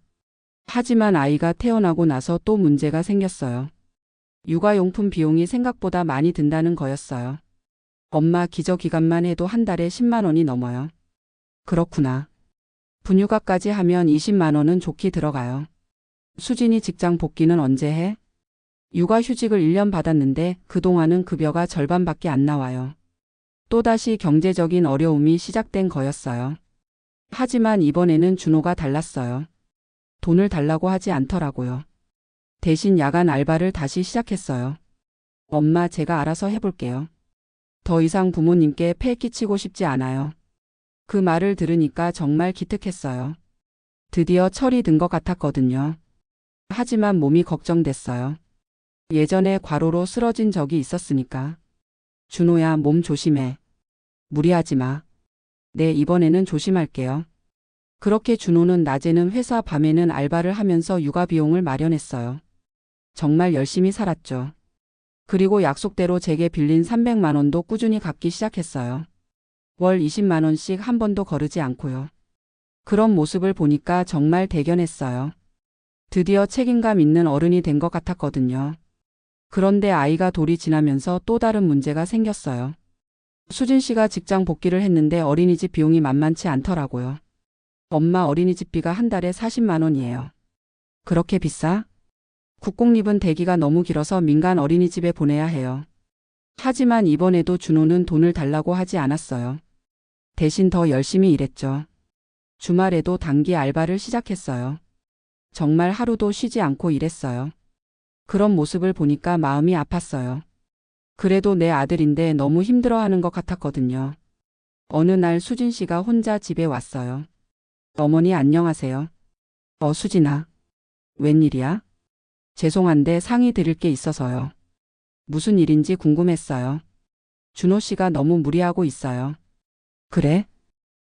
하지만 아이가 태어나고 나서 또 문제가 생겼어요. 육아용품 비용이 생각보다 많이 든다는 거였어요. 엄마 기저기간만 해도 한 달에 10만 원이 넘어요. 그렇구나. 분유가까지 하면 20만 원은 좋게 들어가요. 수진이 직장 복귀는 언제 해? 육아휴직을 1년 받았는데 그동안은 급여가 절반밖에 안 나와요. 또다시 경제적인 어려움이 시작된 거였어요. 하지만 이번에는 준호가 달랐어요. 돈을 달라고 하지 않더라고요. 대신 야간 알바를 다시 시작했어요. 엄마, 제가 알아서 해볼게요. 더 이상 부모님께 폐 끼치고 싶지 않아요. 그 말을 들으니까 정말 기특했어요. 드디어 철이 든 것 같았거든요. 하지만 몸이 걱정됐어요. 예전에 과로로 쓰러진 적이 있었으니까. 준호야, 몸 조심해. 무리하지 마. 네, 이번에는 조심할게요. 그렇게 준호는 낮에는 회사, 밤에는 알바를 하면서 육아 비용을 마련했어요. 정말 열심히 살았죠. 그리고 약속대로 제게 빌린 300만 원도 꾸준히 갚기 시작했어요. 월 20만 원씩 한 번도 거르지 않고요. 그런 모습을 보니까 정말 대견했어요. 드디어 책임감 있는 어른이 된 것 같았거든요. 그런데 아이가 돌이 지나면서 또 다른 문제가 생겼어요. 수진 씨가 직장 복귀를 했는데 어린이집 비용이 만만치 않더라고요. 엄마, 어린이집비가 한 달에 40만 원이에요. 그렇게 비싸? 국공립은 대기가 너무 길어서 민간 어린이집에 보내야 해요. 하지만 이번에도 준호는 돈을 달라고 하지 않았어요. 대신 더 열심히 일했죠. 주말에도 단기 알바를 시작했어요. 정말 하루도 쉬지 않고 일했어요. 그런 모습을 보니까 마음이 아팠어요. 그래도 내 아들인데 너무 힘들어하는 것 같았거든요. 어느 날 수진 씨가 혼자 집에 왔어요. 어머니, 안녕하세요. 수진아. 웬일이야? 죄송한데 상의 드릴 게 있어서요. 무슨 일인지 궁금했어요. 준호 씨가 너무 무리하고 있어요. 그래?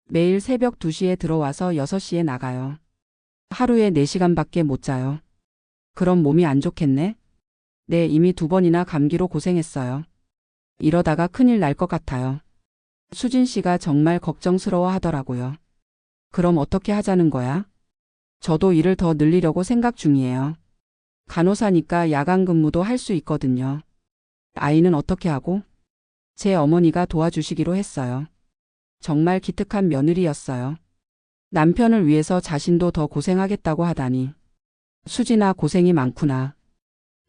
매일 새벽 2시에 들어와서 6시에 나가요. 하루에 4시간밖에 못 자요. 그럼 몸이 안 좋겠네? 네, 이미 2번이나 감기로 고생했어요. 이러다가 큰일 날 것 같아요. 수진 씨가 정말 걱정스러워 하더라고요. 그럼 어떻게 하자는 거야? 저도 일을 더 늘리려고 생각 중이에요. 간호사니까 야간 근무도 할 수 있거든요. 아이는 어떻게 하고? 제 어머니가 도와주시기로 했어요. 정말 기특한 며느리였어요. 남편을 위해서 자신도 더 고생하겠다고 하다니. 수진아, 고생이 많구나.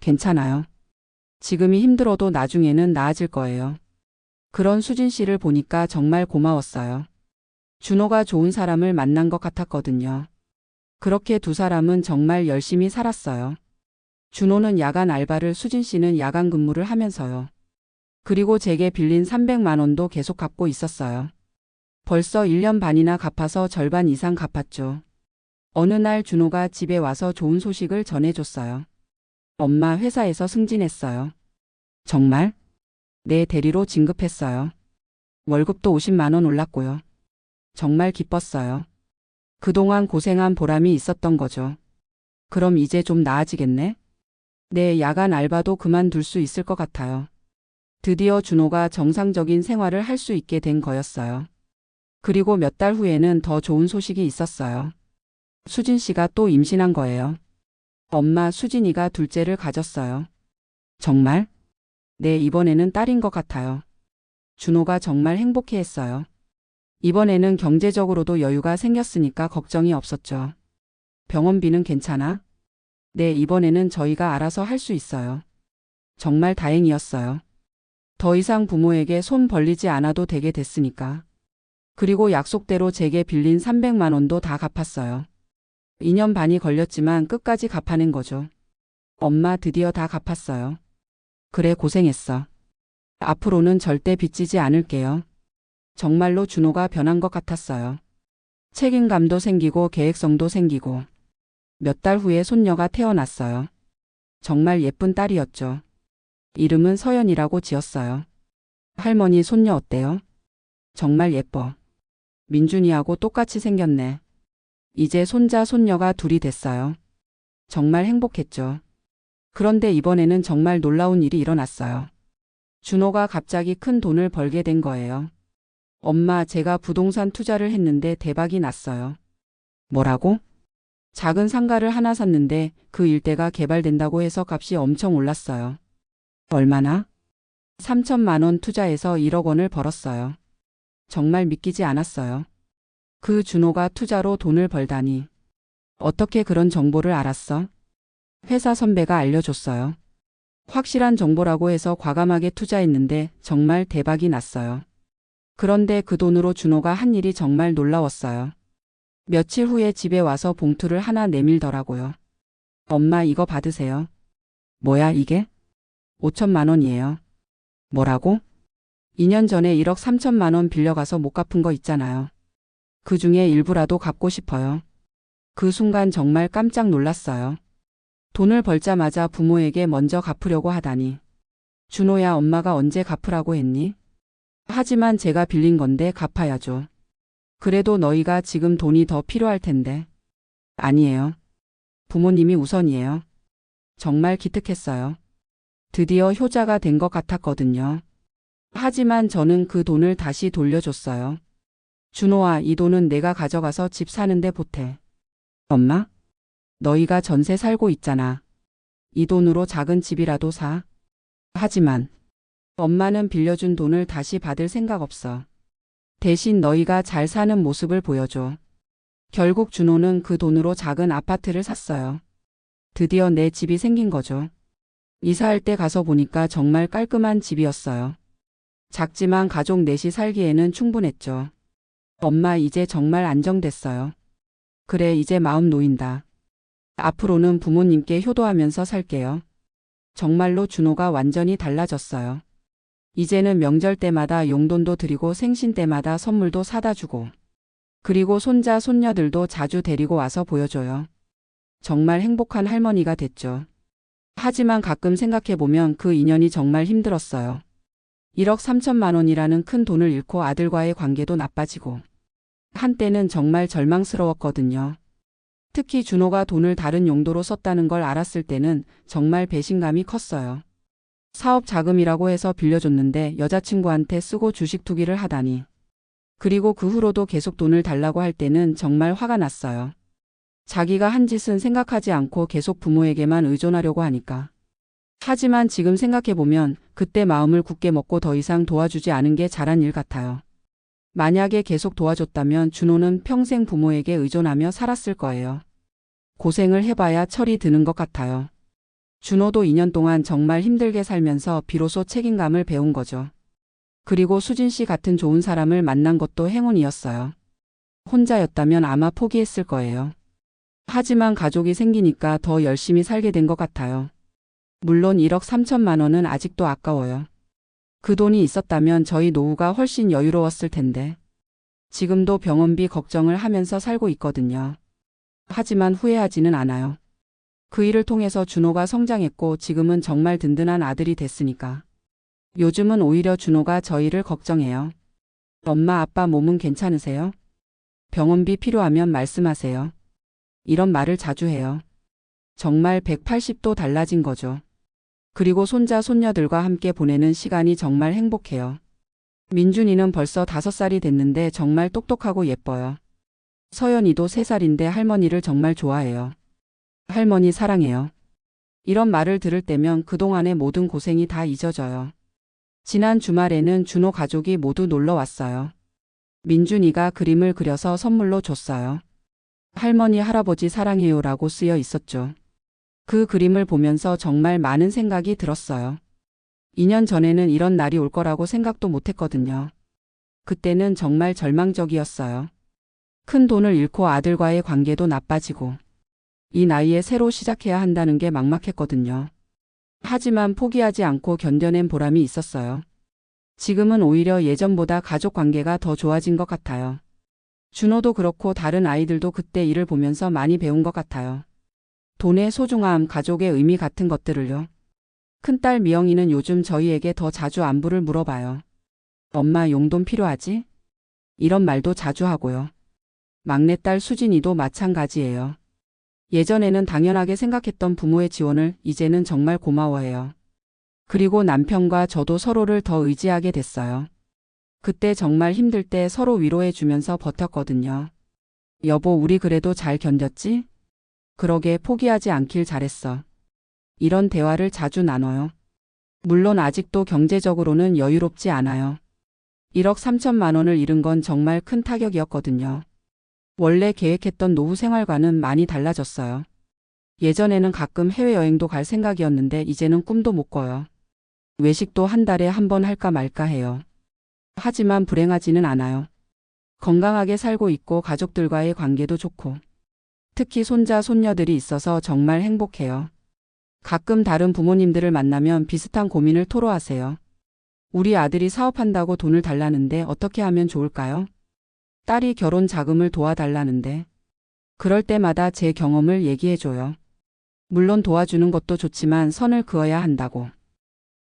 괜찮아요. 지금이 힘들어도 나중에는 나아질 거예요. 그런 수진 씨를 보니까 정말 고마웠어요. 준호가 좋은 사람을 만난 것 같았거든요. 그렇게 두 사람은 정말 열심히 살았어요. 준호는 야간 알바를, 수진 씨는 야간 근무를 하면서요. 그리고 제게 빌린 300만 원도 계속 갚고 있었어요. 벌써 1년 반이나 갚아서 절반 이상 갚았죠. 어느 날 준호가 집에 와서 좋은 소식을 전해줬어요. 엄마, 회사에서 승진했어요. 정말? 네, 대리로 진급했어요. 월급도 50만 원 올랐고요. 정말 기뻤어요. 그동안 고생한 보람이 있었던 거죠. 그럼 이제 좀 나아지겠네? 네, 야간 알바도 그만둘 수 있을 것 같아요. 드디어 준호가 정상적인 생활을 할 수 있게 된 거였어요. 그리고 몇 달 후에는 더 좋은 소식이 있었어요. 수진 씨가 또 임신한 거예요. 엄마, 수진이가 둘째를 가졌어요. 정말? 네, 이번에는 딸인 것 같아요. 준호가 정말 행복해했어요. 이번에는 경제적으로도 여유가 생겼으니까 걱정이 없었죠. 병원비는 괜찮아? 네, 이번에는 저희가 알아서 할 수 있어요. 정말 다행이었어요. 더 이상 부모에게 손 벌리지 않아도 되게 됐으니까. 그리고 약속대로 제게 빌린 300만 원도 다 갚았어요. 2년 반이 걸렸지만 끝까지 갚아낸 거죠. 엄마, 드디어 다 갚았어요. 그래, 고생했어. 앞으로는 절대 빚지지 않을게요. 정말로 준호가 변한 것 같았어요. 책임감도 생기고 계획성도 생기고. 몇 달 후에 손녀가 태어났어요. 정말 예쁜 딸이었죠. 이름은 서연이라고 지었어요. 할머니, 손녀 어때요? 정말 예뻐. 민준이하고 똑같이 생겼네. 이제 손자, 손녀가 둘이 됐어요. 정말 행복했죠. 그런데 이번에는 정말 놀라운 일이 일어났어요. 준호가 갑자기 큰 돈을 벌게 된 거예요. 엄마, 제가 부동산 투자를 했는데 대박이 났어요. 뭐라고? 작은 상가를 하나 샀는데 그 일대가 개발된다고 해서 값이 엄청 올랐어요. 얼마나? 3천만 원 투자해서 1억 원을 벌었어요. 정말 믿기지 않았어요. 그 준호가 투자로 돈을 벌다니. 어떻게 그런 정보를 알았어? 회사 선배가 알려줬어요. 확실한 정보라고 해서 과감하게 투자했는데 정말 대박이 났어요. 그런데 그 돈으로 준호가 한 일이 정말 놀라웠어요. 며칠 후에 집에 와서 봉투를 하나 내밀더라고요. 엄마, 이거 받으세요. 뭐야 이게? 5천만 원이에요. 뭐라고? 2년 전에 1억 3천만 원 빌려가서 못 갚은 거 있잖아요. 그 중에 일부라도 갚고 싶어요. 그 순간 정말 깜짝 놀랐어요. 돈을 벌자마자 부모에게 먼저 갚으려고 하다니. 준호야, 엄마가 언제 갚으라고 했니? 하지만 제가 빌린 건데 갚아야죠. 그래도 너희가 지금 돈이 더 필요할 텐데. 아니에요. 부모님이 우선이에요. 정말 기특했어요. 드디어 효자가 된 것 같았거든요. 하지만 저는 그 돈을 다시 돌려줬어요. 준호아, 이 돈은 내가 가져가서 집 사는데 보태. 엄마? 너희가 전세 살고 있잖아. 이 돈으로 작은 집이라도 사. 하지만 엄마는 빌려준 돈을 다시 받을 생각 없어. 대신 너희가 잘 사는 모습을 보여줘. 결국 준호는 그 돈으로 작은 아파트를 샀어요. 드디어 내 집이 생긴 거죠. 이사할 때 가서 보니까 정말 깔끔한 집이었어요. 작지만 가족 넷이 살기에는 충분했죠. 엄마, 이제 정말 안정됐어요. 그래, 이제 마음 놓인다. 앞으로는 부모님께 효도하면서 살게요. 정말로 준호가 완전히 달라졌어요. 이제는 명절 때마다 용돈도 드리고 생신 때마다 선물도 사다 주고, 그리고 손자 손녀들도 자주 데리고 와서 보여줘요. 정말 행복한 할머니가 됐죠. 하지만 가끔 생각해보면 그 인연이 정말 힘들었어요. 1억 3천만 원이라는 큰 돈을 잃고 아들과의 관계도 나빠지고, 한때는 정말 절망스러웠거든요. 특히 준호가 돈을 다른 용도로 썼다는 걸 알았을 때는 정말 배신감이 컸어요. 사업 자금이라고 해서 빌려줬는데 여자친구한테 쓰고 주식 투기를 하다니. 그리고 그 후로도 계속 돈을 달라고 할 때는 정말 화가 났어요. 자기가 한 짓은 생각하지 않고 계속 부모에게만 의존하려고 하니까. 하지만 지금 생각해보면 그때 마음을 굳게 먹고 더 이상 도와주지 않은 게 잘한 일 같아요. 만약에 계속 도와줬다면 준호는 평생 부모에게 의존하며 살았을 거예요. 고생을 해봐야 철이 드는 것 같아요. 준호도 2년 동안 정말 힘들게 살면서 비로소 책임감을 배운 거죠. 그리고 수진 씨 같은 좋은 사람을 만난 것도 행운이었어요. 혼자였다면 아마 포기했을 거예요. 하지만 가족이 생기니까 더 열심히 살게 된 것 같아요. 물론 1억 3천만 원은 아직도 아까워요. 그 돈이 있었다면 저희 노후가 훨씬 여유로웠을 텐데. 지금도 병원비 걱정을 하면서 살고 있거든요. 하지만 후회하지는 않아요. 그 일을 통해서 준호가 성장했고 지금은 정말 든든한 아들이 됐으니까. 요즘은 오히려 준호가 저희를 걱정해요. 엄마, 아빠 몸은 괜찮으세요? 병원비 필요하면 말씀하세요. 이런 말을 자주 해요. 정말 180도 달라진 거죠. 그리고 손자 손녀들과 함께 보내는 시간이 정말 행복해요. 민준이는 벌써 5살이 됐는데 정말 똑똑하고 예뻐요. 서연이도 3살인데 할머니를 정말 좋아해요. 할머니 사랑해요. 이런 말을 들을 때면 그동안의 모든 고생이 다 잊어져요. 지난 주말에는 준호 가족이 모두 놀러 왔어요. 민준이가 그림을 그려서 선물로 줬어요. 할머니 할아버지 사랑해요라고 쓰여 있었죠. 그 그림을 보면서 정말 많은 생각이 들었어요. 2년 전에는 이런 날이 올 거라고 생각도 못했거든요. 그때는 정말 절망적이었어요. 큰 돈을 잃고 아들과의 관계도 나빠지고 이 나이에 새로 시작해야 한다는 게 막막했거든요. 하지만 포기하지 않고 견뎌낸 보람이 있었어요. 지금은 오히려 예전보다 가족 관계가 더 좋아진 것 같아요. 준호도 그렇고 다른 아이들도 그때 일을 보면서 많이 배운 것 같아요. 돈의 소중함, 가족의 의미 같은 것들을요. 큰딸 미영이는 요즘 저희에게 더 자주 안부를 물어봐요. 엄마, 용돈 필요하지? 이런 말도 자주 하고요. 막내딸 수진이도 마찬가지예요. 예전에는 당연하게 생각했던 부모의 지원을 이제는 정말 고마워해요. 그리고 남편과 저도 서로를 더 의지하게 됐어요. 그때 정말 힘들 때 서로 위로해 주면서 버텼거든요. 여보, 우리 그래도 잘 견뎠지? 그러게 포기하지 않길 잘했어. 이런 대화를 자주 나눠요. 물론 아직도 경제적으로는 여유롭지 않아요. 1억 3천만 원을 잃은 건 정말 큰 타격이었거든요. 원래 계획했던 노후 생활과는 많이 달라졌어요. 예전에는 가끔 해외여행도 갈 생각이었는데 이제는 꿈도 못 꿔요. 외식도 한 달에 한 번 할까 말까 해요. 하지만 불행하지는 않아요. 건강하게 살고 있고 가족들과의 관계도 좋고 특히 손자, 손녀들이 있어서 정말 행복해요. 가끔 다른 부모님들을 만나면 비슷한 고민을 토로하세요. 우리 아들이 사업한다고 돈을 달라는데 어떻게 하면 좋을까요? 딸이 결혼 자금을 도와달라는데. 그럴 때마다 제 경험을 얘기해줘요. 물론 도와주는 것도 좋지만 선을 그어야 한다고.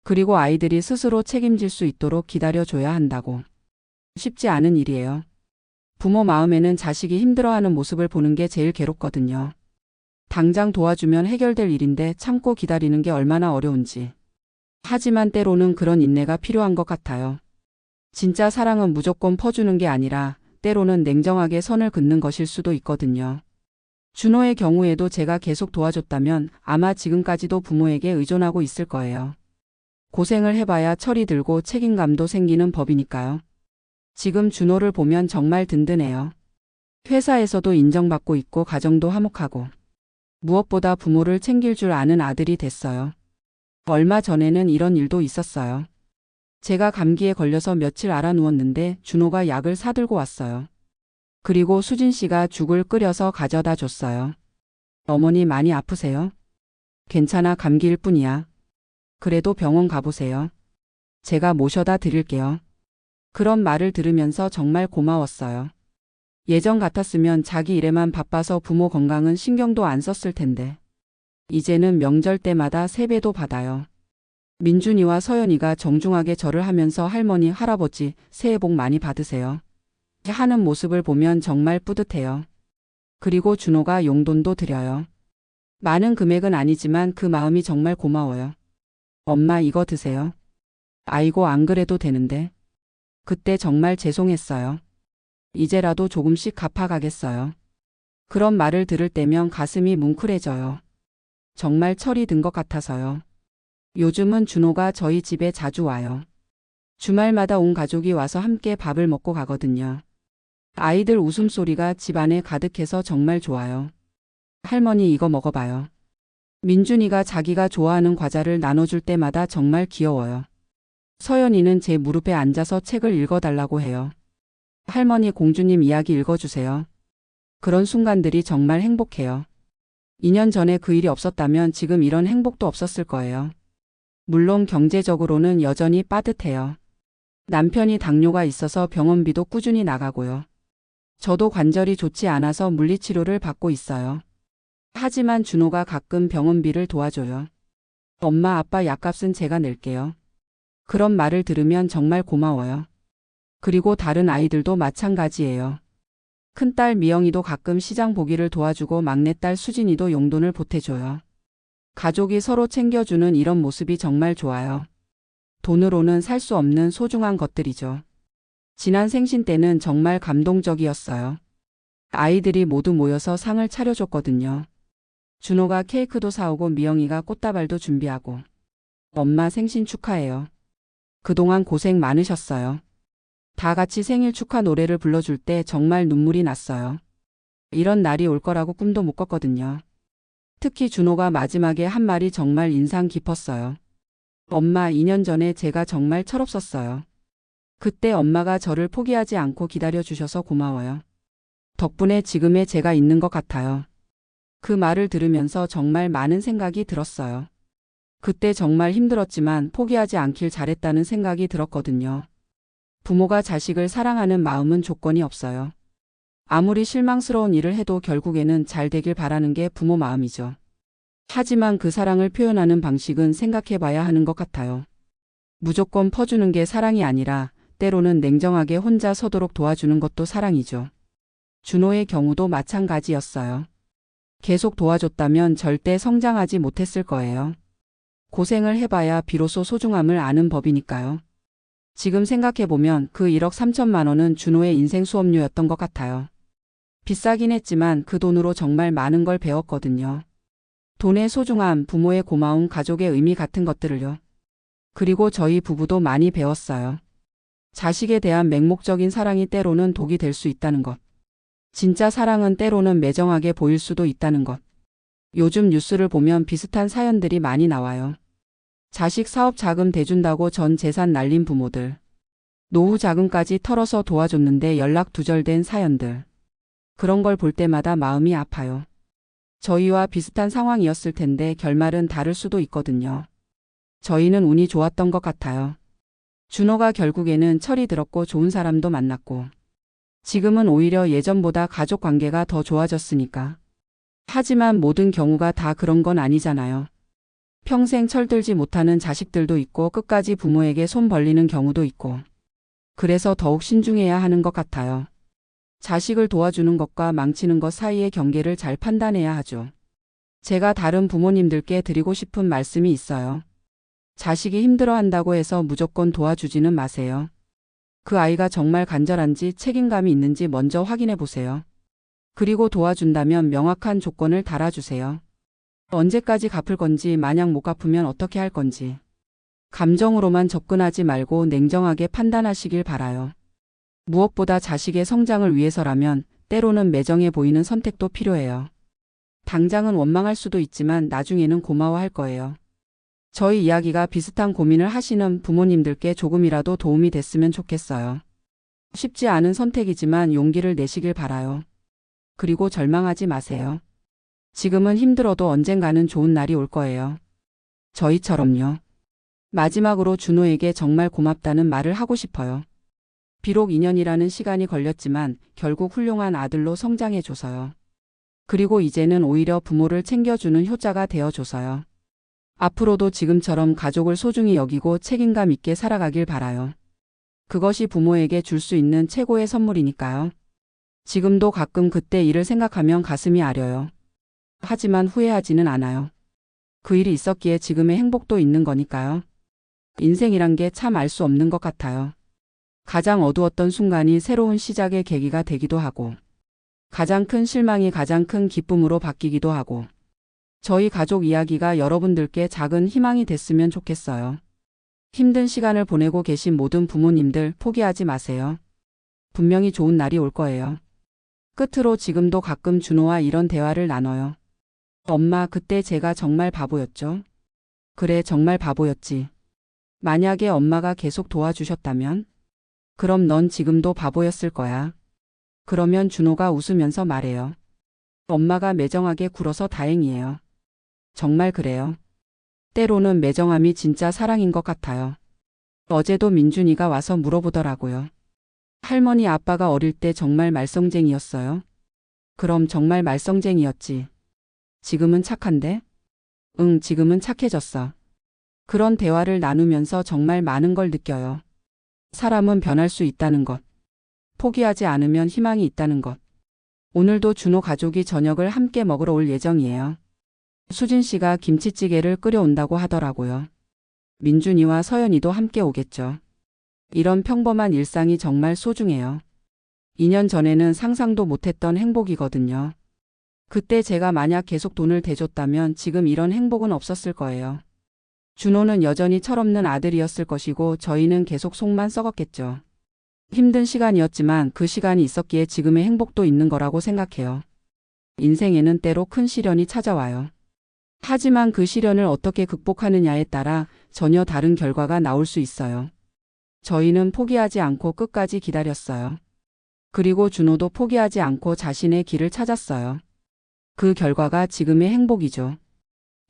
그리고 아이들이 스스로 책임질 수 있도록 기다려줘야 한다고. 쉽지 않은 일이에요. 부모 마음에는 자식이 힘들어하는 모습을 보는 게 제일 괴롭거든요. 당장 도와주면 해결될 일인데 참고 기다리는 게 얼마나 어려운지. 하지만 때로는 그런 인내가 필요한 것 같아요. 진짜 사랑은 무조건 퍼주는 게 아니라 때로는 냉정하게 선을 긋는 것일 수도 있거든요. 준호의 경우에도 제가 계속 도와줬다면 아마 지금까지도 부모에게 의존하고 있을 거예요. 고생을 해봐야 철이 들고 책임감도 생기는 법이니까요. 지금 준호를 보면 정말 든든해요. 회사에서도 인정받고 있고 가정도 화목하고 무엇보다 부모를 챙길 줄 아는 아들이 됐어요. 얼마 전에는 이런 일도 있었어요. 제가 감기에 걸려서 며칠 알아 누웠는데 준호가 약을 사들고 왔어요. 그리고 수진 씨가 죽을 끓여서 가져다 줬어요. 어머니 많이 아프세요? 괜찮아, 감기일 뿐이야. 그래도 병원 가보세요. 제가 모셔다 드릴게요. 그런 말을 들으면서 정말 고마웠어요. 예전 같았으면 자기 일에만 바빠서 부모 건강은 신경도 안 썼을 텐데. 이제는 명절 때마다 세배도 받아요. 민준이와 서연이가 정중하게 절을 하면서 할머니, 할아버지 새해 복 많이 받으세요. 하는 모습을 보면 정말 뿌듯해요. 그리고 준호가 용돈도 드려요. 많은 금액은 아니지만 그 마음이 정말 고마워요. 엄마 이거 드세요. 아이고 안 그래도 되는데. 그때 정말 죄송했어요. 이제라도 조금씩 갚아가겠어요. 그런 말을 들을 때면 가슴이 뭉클해져요. 정말 철이 든 것 같아서요. 요즘은 준호가 저희 집에 자주 와요. 주말마다 온 가족이 와서 함께 밥을 먹고 가거든요. 아이들 웃음소리가 집 안에 가득해서 정말 좋아요. 할머니 이거 먹어봐요. 민준이가 자기가 좋아하는 과자를 나눠줄 때마다 정말 귀여워요. 서연이는 제 무릎에 앉아서 책을 읽어달라고 해요. 할머니 공주님 이야기 읽어주세요. 그런 순간들이 정말 행복해요. 2년 전에 그 일이 없었다면 지금 이런 행복도 없었을 거예요. 물론 경제적으로는 여전히 빠듯해요. 남편이 당뇨가 있어서 병원비도 꾸준히 나가고요. 저도 관절이 좋지 않아서 물리치료를 받고 있어요. 하지만 준호가 가끔 병원비를 도와줘요. 엄마 아빠 약값은 제가 낼게요. 그런 말을 들으면 정말 고마워요. 그리고 다른 아이들도 마찬가지예요. 큰딸 미영이도 가끔 시장 보기를 도와주고 막내딸 수진이도 용돈을 보태줘요. 가족이 서로 챙겨주는 이런 모습이 정말 좋아요. 돈으로는 살 수 없는 소중한 것들이죠. 지난 생신 때는 정말 감동적이었어요. 아이들이 모두 모여서 상을 차려줬거든요. 준호가 케이크도 사오고 미영이가 꽃다발도 준비하고. 엄마 생신 축하해요. 그동안 고생 많으셨어요. 다 같이 생일 축하 노래를 불러줄 때 정말 눈물이 났어요. 이런 날이 올 거라고 꿈도 못 꿨거든요. 특히 준호가 마지막에 한 말이 정말 인상 깊었어요. 엄마 2년 전에 제가 정말 철없었어요. 그때 엄마가 저를 포기하지 않고 기다려주셔서 고마워요. 덕분에 지금의 제가 있는 것 같아요. 그 말을 들으면서 정말 많은 생각이 들었어요. 그때 정말 힘들었지만 포기하지 않길 잘했다는 생각이 들었거든요. 부모가 자식을 사랑하는 마음은 조건이 없어요. 아무리 실망스러운 일을 해도 결국에는 잘 되길 바라는 게 부모 마음이죠. 하지만 그 사랑을 표현하는 방식은 생각해봐야 하는 것 같아요. 무조건 퍼주는 게 사랑이 아니라 때로는 냉정하게 혼자 서도록 도와주는 것도 사랑이죠. 준호의 경우도 마찬가지였어요. 계속 도와줬다면 절대 성장하지 못했을 거예요. 고생을 해봐야 비로소 소중함을 아는 법이니까요. 지금 생각해보면 그 1억 3천만 원은 준호의 인생 수업료였던 것 같아요. 비싸긴 했지만 그 돈으로 정말 많은 걸 배웠거든요. 돈의 소중함, 부모의 고마움, 가족의 의미 같은 것들을요. 그리고 저희 부부도 많이 배웠어요. 자식에 대한 맹목적인 사랑이 때로는 독이 될 수 있다는 것. 진짜 사랑은 때로는 매정하게 보일 수도 있다는 것. 요즘 뉴스를 보면 비슷한 사연들이 많이 나와요. 자식 사업 자금 대준다고 전 재산 날린 부모들. 노후 자금까지 털어서 도와줬는데 연락 두절된 사연들. 그런 걸 볼 때마다 마음이 아파요. 저희와 비슷한 상황이었을 텐데 결말은 다를 수도 있거든요. 저희는 운이 좋았던 것 같아요. 준호가 결국에는 철이 들었고 좋은 사람도 만났고 지금은 오히려 예전보다 가족 관계가 더 좋아졌으니까. 하지만 모든 경우가 다 그런 건 아니잖아요. 평생 철들지 못하는 자식들도 있고 끝까지 부모에게 손 벌리는 경우도 있고. 그래서 더욱 신중해야 하는 것 같아요. 자식을 도와주는 것과 망치는 것 사이의 경계를 잘 판단해야 하죠. 제가 다른 부모님들께 드리고 싶은 말씀이 있어요. 자식이 힘들어한다고 해서 무조건 도와주지는 마세요. 그 아이가 정말 간절한지 책임감이 있는지 먼저 확인해 보세요. 그리고 도와준다면 명확한 조건을 달아주세요. 언제까지 갚을 건지, 만약 못 갚으면 어떻게 할 건지. 감정으로만 접근하지 말고 냉정하게 판단하시길 바라요. 무엇보다 자식의 성장을 위해서라면 때로는 매정해 보이는 선택도 필요해요. 당장은 원망할 수도 있지만 나중에는 고마워할 거예요. 저희 이야기가 비슷한 고민을 하시는 부모님들께 조금이라도 도움이 됐으면 좋겠어요. 쉽지 않은 선택이지만 용기를 내시길 바라요. 그리고 절망하지 마세요. 지금은 힘들어도 언젠가는 좋은 날이 올 거예요. 저희처럼요. 마지막으로 준호에게 정말 고맙다는 말을 하고 싶어요. 비록 2년이라는 시간이 걸렸지만 결국 훌륭한 아들로 성장해줘서요. 그리고 이제는 오히려 부모를 챙겨주는 효자가 되어줘서요. 앞으로도 지금처럼 가족을 소중히 여기고 책임감 있게 살아가길 바라요. 그것이 부모에게 줄 수 있는 최고의 선물이니까요. 지금도 가끔 그때 일을 생각하면 가슴이 아려요. 하지만 후회하지는 않아요. 그 일이 있었기에 지금의 행복도 있는 거니까요. 인생이란 게 참 알 수 없는 것 같아요. 가장 어두웠던 순간이 새로운 시작의 계기가 되기도 하고, 가장 큰 실망이 가장 큰 기쁨으로 바뀌기도 하고, 저희 가족 이야기가 여러분들께 작은 희망이 됐으면 좋겠어요. 힘든 시간을 보내고 계신 모든 부모님들 포기하지 마세요. 분명히 좋은 날이 올 거예요. 끝으로 지금도 가끔 준호와 이런 대화를 나눠요. 엄마, 그때 제가 정말 바보였죠? 그래, 정말 바보였지. 만약에 엄마가 계속 도와주셨다면? 그럼 넌 지금도 바보였을 거야. 그러면 준호가 웃으면서 말해요. 엄마가 매정하게 굴어서 다행이에요. 정말 그래요. 때로는 매정함이 진짜 사랑인 것 같아요. 어제도 민준이가 와서 물어보더라고요. 할머니, 아빠가 어릴 때 정말 말썽쟁이였어요? 그럼 정말 말썽쟁이였지. 지금은 착한데? 응, 지금은 착해졌어. 그런 대화를 나누면서 정말 많은 걸 느껴요. 사람은 변할 수 있다는 것. 포기하지 않으면 희망이 있다는 것. 오늘도 준호 가족이 저녁을 함께 먹으러 올 예정이에요. 수진 씨가 김치찌개를 끓여온다고 하더라고요. 민준이와 서연이도 함께 오겠죠. 이런 평범한 일상이 정말 소중해요. 2년 전에는 상상도 못했던 행복이거든요. 그때 제가 만약 계속 돈을 대줬다면 지금 이런 행복은 없었을 거예요. 준호는 여전히 철없는 아들이었을 것이고 저희는 계속 속만 썩었겠죠. 힘든 시간이었지만 그 시간이 있었기에 지금의 행복도 있는 거라고 생각해요. 인생에는 때로 큰 시련이 찾아와요. 하지만 그 시련을 어떻게 극복하느냐에 따라 전혀 다른 결과가 나올 수 있어요. 저희는 포기하지 않고 끝까지 기다렸어요. 그리고 준호도 포기하지 않고 자신의 길을 찾았어요. 그 결과가 지금의 행복이죠.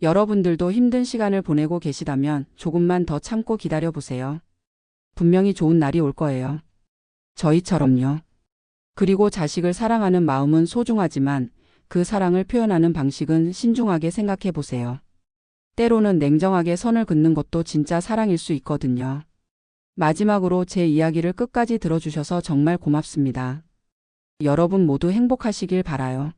여러분들도 힘든 시간을 보내고 계시다면 조금만 더 참고 기다려보세요. 분명히 좋은 날이 올 거예요. 저희처럼요. 그리고 자식을 사랑하는 마음은 소중하지만 그 사랑을 표현하는 방식은 신중하게 생각해 보세요. 때로는 냉정하게 선을 긋는 것도 진짜 사랑일 수 있거든요. 마지막으로 제 이야기를 끝까지 들어주셔서 정말 고맙습니다. 여러분 모두 행복하시길 바라요.